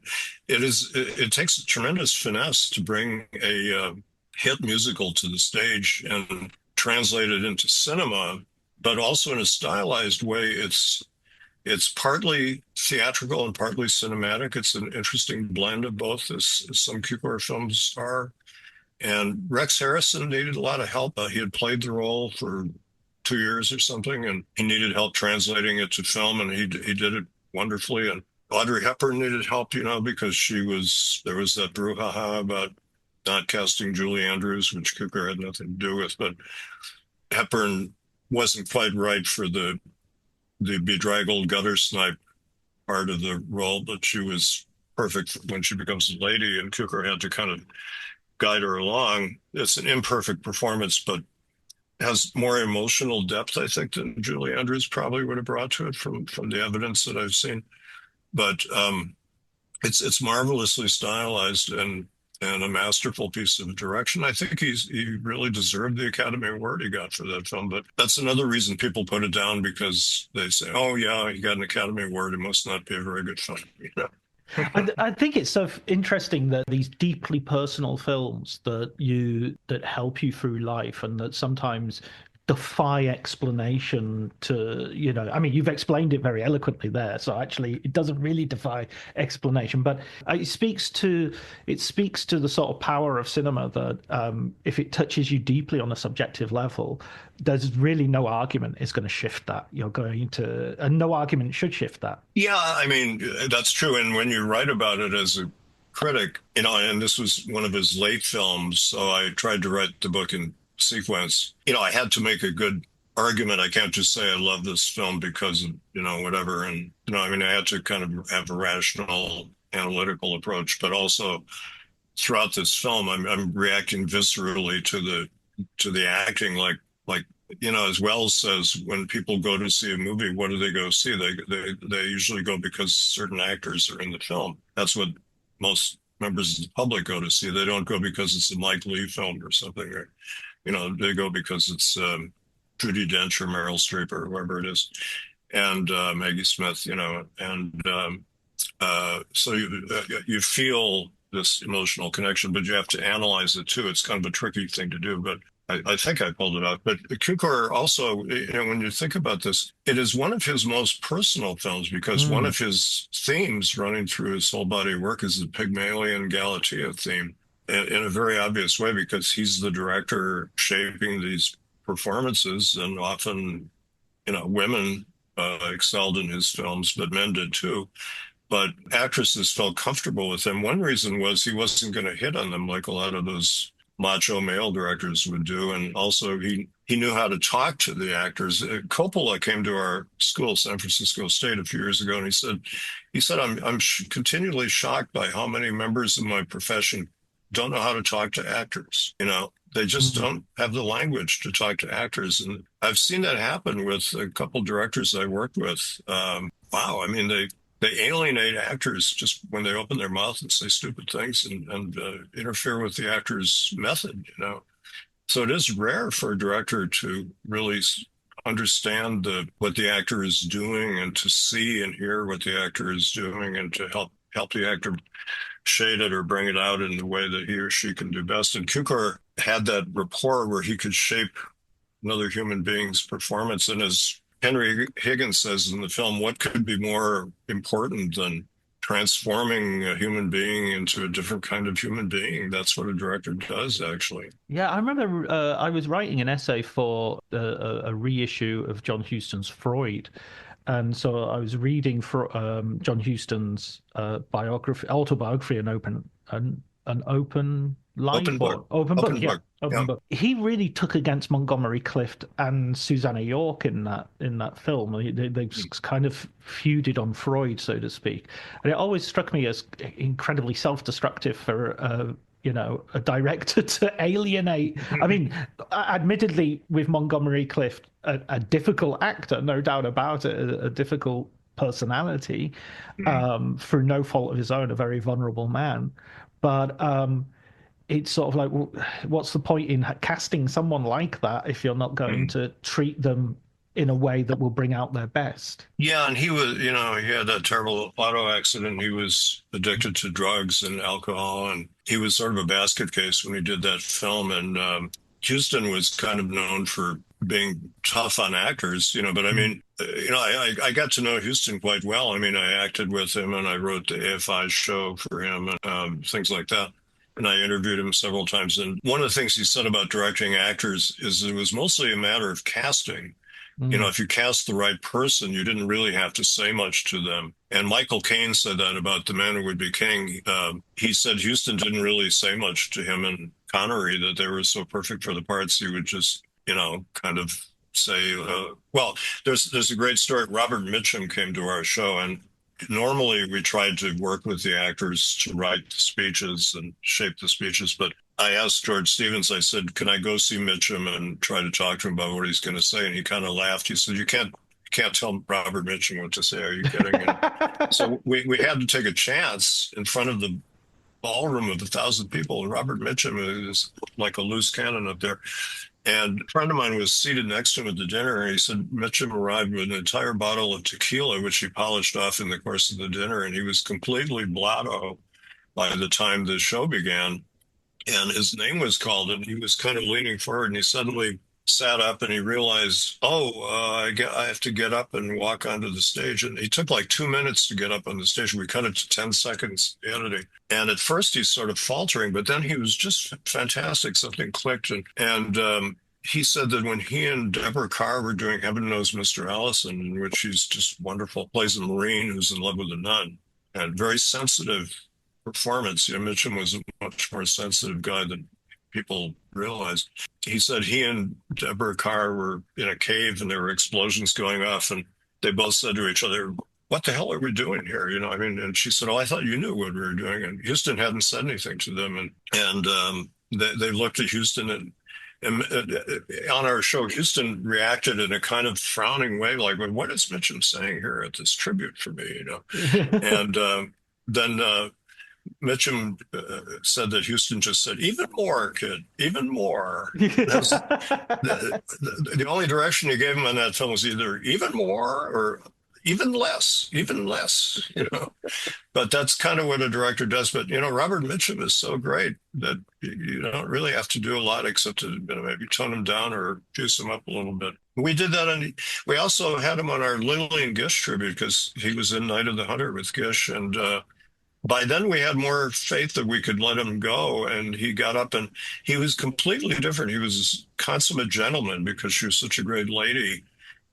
it takes a tremendous finesse to bring a hit musical to the stage and translate it into cinema, but also in a stylized way. It's partly theatrical and partly cinematic. It's an interesting blend of both, as some Cukor films are. And Rex Harrison needed a lot of help. He had played the role for 2 years or something, and he needed help translating it to film, and he did it wonderfully. And Audrey Hepburn needed help, because there was that brouhaha about not casting Julie Andrews, which Cukor had nothing to do with. But Hepburn wasn't quite right for the bedraggled gutter snipe part of the role, but she was perfect when she becomes a lady, and Cukor had to kind of guide her along. It's an imperfect performance, but has more emotional depth, I think, than Julie Andrews probably would have brought to it from the evidence that I've seen. But it's marvelously stylized and a masterful piece of direction. I think he really deserved the Academy Award he got for that film. But that's another reason people put it down, because they say, "Oh yeah, he got an Academy Award. It must not be a very good film." I think it's so interesting that these deeply personal films that help you through life, and that sometimes defy explanation to, I mean, you've explained it very eloquently there, so actually it doesn't really defy explanation, but it speaks to the sort of power of cinema that if it touches you deeply on a subjective level, there's really no argument is going to shift that. And no argument should shift that. Yeah, I mean, that's true. And when you write about it as a critic, and this was one of his late films, so I tried to write the book in sequence. I had to make a good argument. I can't just say I love this film because of, whatever. And, I mean, I had to kind of have a rational, analytical approach, but also throughout this film, I'm reacting viscerally to the acting, like, as Wells says, when people go to see a movie, what do they go see? They usually go because certain actors are in the film. That's what most members of the public go to see. They don't go because it's a Mike Leigh film or something, or, they go because it's Judi Dench or Meryl Streep or whoever it is, and Maggie Smith, and so you feel this emotional connection, but you have to analyze it too. It's kind of a tricky thing to do, but I think I pulled it out. But Cukor also, when you think about this, it is one of his most personal films, because one of his themes running through his whole body of work is the Pygmalion Galatea theme, in a very obvious way, because he's the director shaping these performances, and often women excelled in his films, but men did too. But actresses felt comfortable with him. One reason was he wasn't going to hit on them like a lot of those macho male directors would do. And also he knew how to talk to the actors. Coppola came to our school, San Francisco State, a few years ago, and he said, I'm continually shocked by how many members of my profession don't know how to talk to actors. They just don't have the language to talk to actors. And I've seen that happen with a couple directors I worked with. Wow. I mean, they alienate actors just when they open their mouth and say stupid things and interfere with the actor's method. So it is rare for a director to really understand what the actor is doing and to see and hear what the actor is doing and to help the actor shade it or bring it out in the way that he or she can do best. And Cukor had that rapport where he could shape another human being's performance. And as Henry Higgins says in the film, what could be more important than transforming a human being into a different kind of human being? That's what a director does, actually. Yeah, I remember I was writing an essay for a reissue of John Huston's Freud. And so I was reading for John Huston's autobiography, an open life, Open book. Open book. He really took against Montgomery Clift and Susanna York in that film. They kind of feuded on Freud, so to speak, and it always struck me as incredibly self-destructive for a director to alienate. I mean, admittedly, with Montgomery Clift, a difficult actor, no doubt about it, a difficult personality, through no fault of his own, a very vulnerable man. But it's sort of like, well, what's the point in casting someone like that if you're not going to treat them in a way that will bring out their best? Yeah, and he was, he had that terrible auto accident. He was addicted to drugs and alcohol, and he was sort of a basket case when he did that film. And Huston was kind of known for being tough on actors, but I mean, I got to know Huston quite well. I mean, I acted with him and I wrote the AFI show for him and things like that. And I interviewed him several times. And one of the things he said about directing actors is it was mostly a matter of casting. If you cast the right person, you didn't really have to say much to them. And Michael Caine said that about The Man Who Would Be King. He said Huston didn't really say much to him and Connery, that they were so perfect for the parts. He would just, kind of say, well, there's a great story. Robert Mitchum came to our show, and normally we tried to work with the actors to write the speeches and shape the speeches, but I asked George Stevens, I said, can I go see Mitchum and try to talk to him about what he's going to say? And he kind of laughed. He said, you can't tell Robert Mitchum what to say. Are you kidding? So we had to take a chance in front of the ballroom of 1,000 people. And Robert Mitchum is like a loose cannon up there. And a friend of mine was seated next to him at the dinner, and he said Mitchum arrived with an entire bottle of tequila, which he polished off in the course of the dinner, and he was completely blotto by the time the show began. And his name was called, and he was kind of leaning forward, and he suddenly sat up and he realized, I have to get up and walk onto the stage. And he took like 2 minutes to get up on the stage. We cut it to 10 seconds editing. And at first he's sort of faltering, but then he was just fantastic. Something clicked. And he said that when he and Deborah Carr were doing Heaven Knows Mr. Allison, in which she's just wonderful, plays a Marine who's in love with a nun, and very sensitive performance. Mitchum was a much more sensitive guy than people realized. He said he and Deborah Carr were in a cave and there were explosions going off, and they both said to each other, what the hell are we doing here? And she said, I thought you knew what we were doing. And Huston hadn't said anything to them. And they looked at Huston, and on our show, Huston reacted in a kind of frowning way, like, well, what is Mitchum saying here at this tribute for me? And then Mitchum said that Huston just said, even more, kid, even more. The only direction he gave him on that film was either even more or even less. But that's kind of what a director does. But, Robert Mitchum is so great that you don't really have to do a lot except to maybe tone him down or juice him up a little bit. We did that, and we also had him on our Lillian Gish tribute because he was in Night of the Hunter with Gish, and by then we had more faith that we could let him go, and he got up and he was completely different. He was a consummate gentleman because she was such a great lady,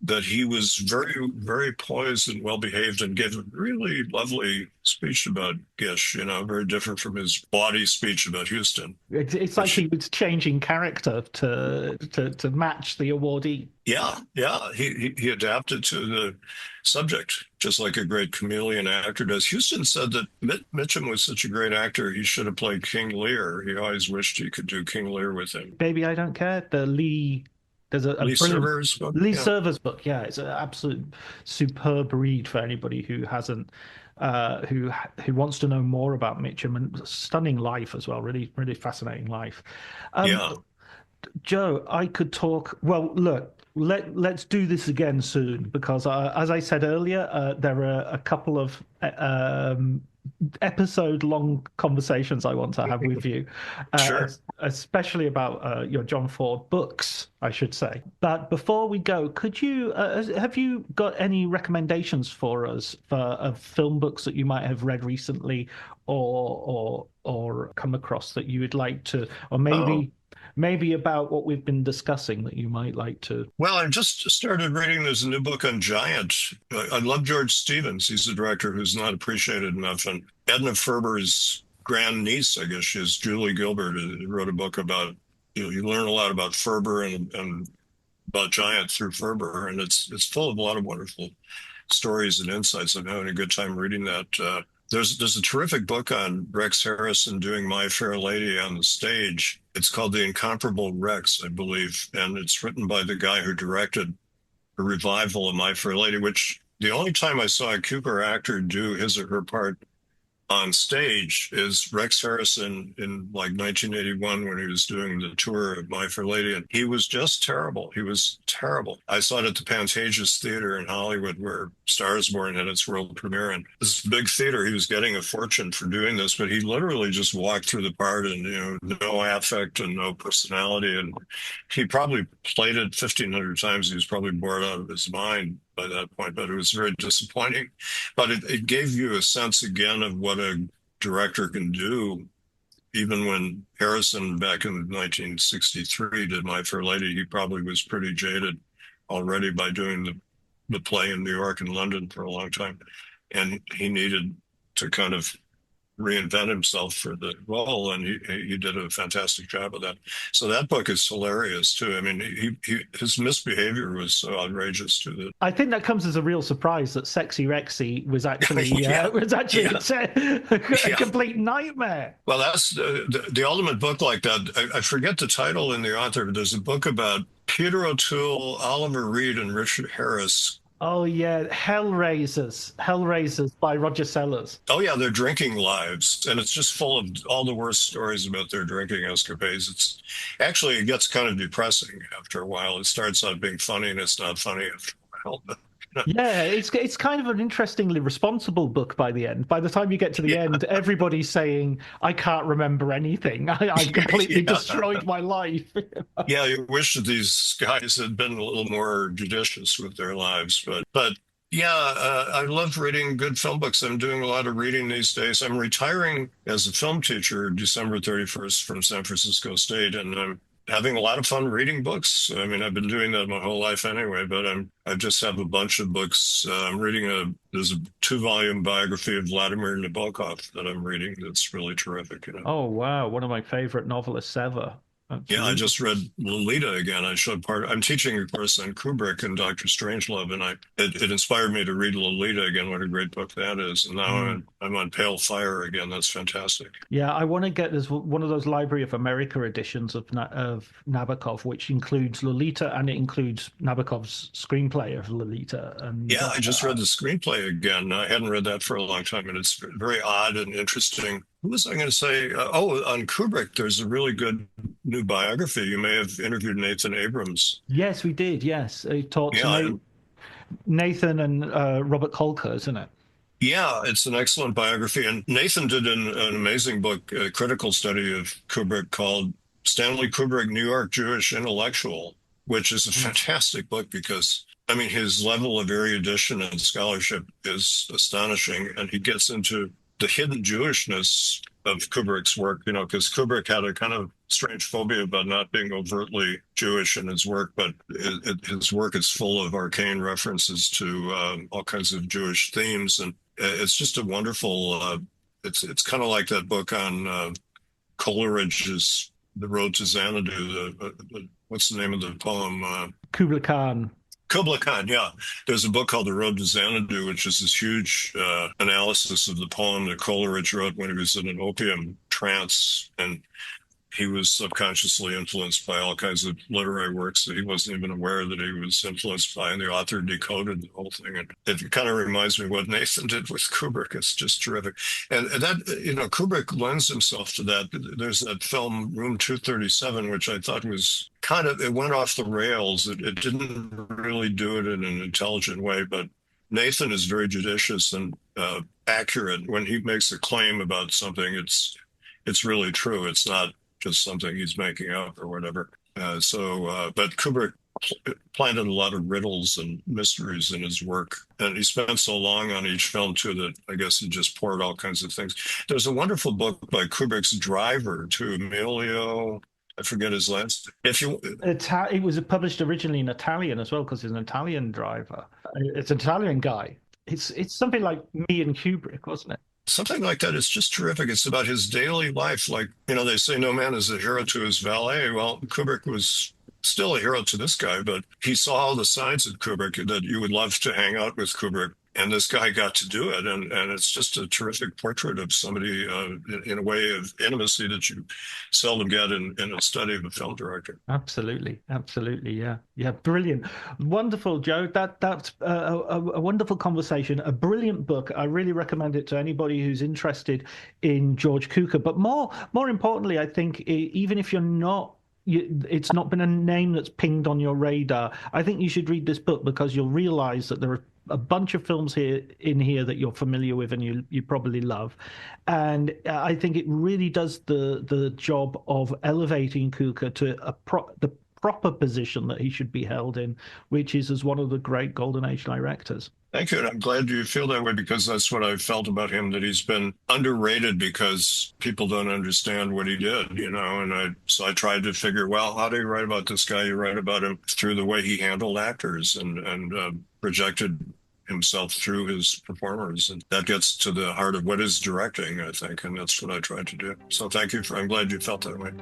that he was very, very poised and well behaved and gave a really lovely speech about Gish, very different from his bawdy speech about Houston. It's like he was changing character to match the awardee. Yeah, yeah. He adapted to the subject, just like a great chameleon actor does. Houston said that Mitchum was such a great actor, he should have played King Lear. He always wished he could do King Lear with him. Baby, I Don't Care. There's a Lee brilliant Server's book. Lee Yeah. Server's book. Yeah, it's an absolute superb read for anybody who hasn't, who wants to know more about Mitchum, and stunning life as well. Really, really fascinating life. Yeah. Joe, I could talk. Well, look, let's do this again soon because, as I said earlier, there are a couple of episode-long conversations I want to have with you, Sure. especially about your John Ford books, I should say. But before we go, could you have you got any recommendations for us of film books that you might have read recently, or come across that you would like to, or maybe about what we've been discussing that you might like to? Well, I just started reading. There's a new book on Giant. I love George Stevens. He's a director who's not appreciated enough. And Edna Ferber's grandniece, I guess she is, Julie Gilbert, wrote a book about, you learn a lot about Ferber and about Giant through Ferber. And it's full of a lot of wonderful stories and insights. I'm having a good time reading that. There's a terrific book on Rex Harrison doing My Fair Lady on the stage. It's called The Incomparable Rex, I believe, and it's written by the guy who directed a revival of My Fair Lady, which the only time I saw a Cukor actor do his or her part on stage is Rex Harrison in like 1981 when he was doing the tour of My Fair Lady, and he was just terrible. He was terrible. I saw it at the Pantages Theater in Hollywood where Stars Born had its world premiere, and this big theater, he was getting a fortune for doing this, but he literally just walked through the part and, no affect and no personality, and he probably played it 1,500 times. He was probably bored out of his mind by that point, but it was very disappointing. But it gave you a sense again of what a director can do. Even when Harrison back in 1963 did My Fair Lady, he probably was pretty jaded already by doing the play in New York and London for a long time. And he needed to kind of reinvent himself for the role, and he did a fantastic job of that. So that book is hilarious too. I mean, his misbehavior was so outrageous to that. I think that comes as a real surprise that Sexy Rexy was actually a complete nightmare. Well, that's the ultimate book like that. I forget the title and the author, but there's a book about Peter O'Toole, Oliver Reed, and Richard Harris. Oh, yeah. Hellraisers by Roger Sellers. Oh, yeah. Their drinking lives. And it's just full of all the worst stories about their drinking escapades. It gets kind of depressing after a while. It starts out being funny and it's not funny after a while. Yeah, it's kind of an interestingly responsible book by the end. By the time you get to the end, everybody's saying, I can't remember anything. I completely destroyed my life. Yeah, you wish that these guys had been a little more judicious with their lives. But yeah, I love reading good film books. I'm doing a lot of reading these days. I'm retiring as a film teacher December 31st from San Francisco State, and I'm having a lot of fun reading books. I mean, I've been doing that my whole life anyway, but I just have a bunch of books. I'm reading there's a 2-volume biography of Vladimir Nabokov that I'm reading that's really terrific. Oh, wow. One of my favorite novelists ever. Absolutely. Yeah, I just read Lolita again. I'm teaching a course on Kubrick and Dr. Strangelove, and it inspired me to read Lolita again. What a great book that is. And now I'm on Pale Fire again. That's fantastic. Yeah, I want to get this one of those Library of America editions of Nabokov, which includes Lolita and it includes Nabokov's screenplay of Lolita. And yeah, I just read the screenplay again. I hadn't read that for a long time, and it's very odd and interesting. What was I going to say? On Kubrick, there's a really good new biography. You may have interviewed Nathan Abrams. Yes, we did. Yes. He talked to Nathan and Robert Kolker, isn't it? Yeah, it's an excellent biography. And Nathan did an amazing book, a critical study of Kubrick called Stanley Kubrick, New York Jewish Intellectual, which is a fantastic book because, I mean, his level of erudition and scholarship is astonishing. And he gets into the hidden Jewishness of Kubrick's work, because Kubrick had a kind of strange phobia about not being overtly Jewish in his work, but his work is full of arcane references to all kinds of Jewish themes. And it's just a wonderful, it's kind of like that book on Coleridge's The Road to Xanadu. What's the name of the poem? Kubla Khan. Kubla Khan, yeah. There's a book called The Road to Xanadu, which is this huge analysis of the poem that Coleridge wrote when he was in an opium trance. And he was subconsciously influenced by all kinds of literary works that he wasn't even aware that he was influenced by. And the author decoded the whole thing. And it kind of reminds me of what Nathan did with Kubrick. It's just terrific. And that, Kubrick lends himself to that. There's that film Room 237, which I thought was it went off the rails. It didn't really do it in an intelligent way, but Nathan is very judicious and accurate. When he makes a claim about something, it's really true. It's not just something he's making up or whatever. But Kubrick planted a lot of riddles and mysteries in his work. And he spent so long on each film, too, that I guess he just poured all kinds of things. There's a wonderful book by Kubrick's driver, too, Emilio. I forget his last. It was published originally in Italian as well, because he's an Italian driver. It's an Italian guy. It's something like Me and Kubrick, wasn't it? Something like that. It's just terrific. It's about his daily life. Like, they say no man is a hero to his valet. Well, Kubrick was still a hero to this guy, but he saw all the sides of Kubrick that you would love to hang out with Kubrick. And this guy got to do it. And it's just a terrific portrait of somebody in a way of intimacy that you seldom get in a study of a film director. Absolutely. Absolutely. Yeah. Yeah. Brilliant. Wonderful, Joe. That's a wonderful conversation, a brilliant book. I really recommend it to anybody who's interested in George Cukor. But more importantly, I think even if you're not, it's not been a name that's pinged on your radar, I think you should read this book, because you'll realize that there are a bunch of films in here that you're familiar with and you probably love. And I think it really does the job of elevating Cukor to the proper position that he should be held in, which is as one of the great Golden Age directors. Thank you. And I'm glad you feel that way, because that's what I felt about him, that he's been underrated because people don't understand what he did, and so I tried to figure, well, how do you write about this guy? You write about him through the way he handled actors and projected himself through his performers. And that gets to the heart of what is directing, I think. And that's what I tried to do. So thank you. I'm glad you felt that way.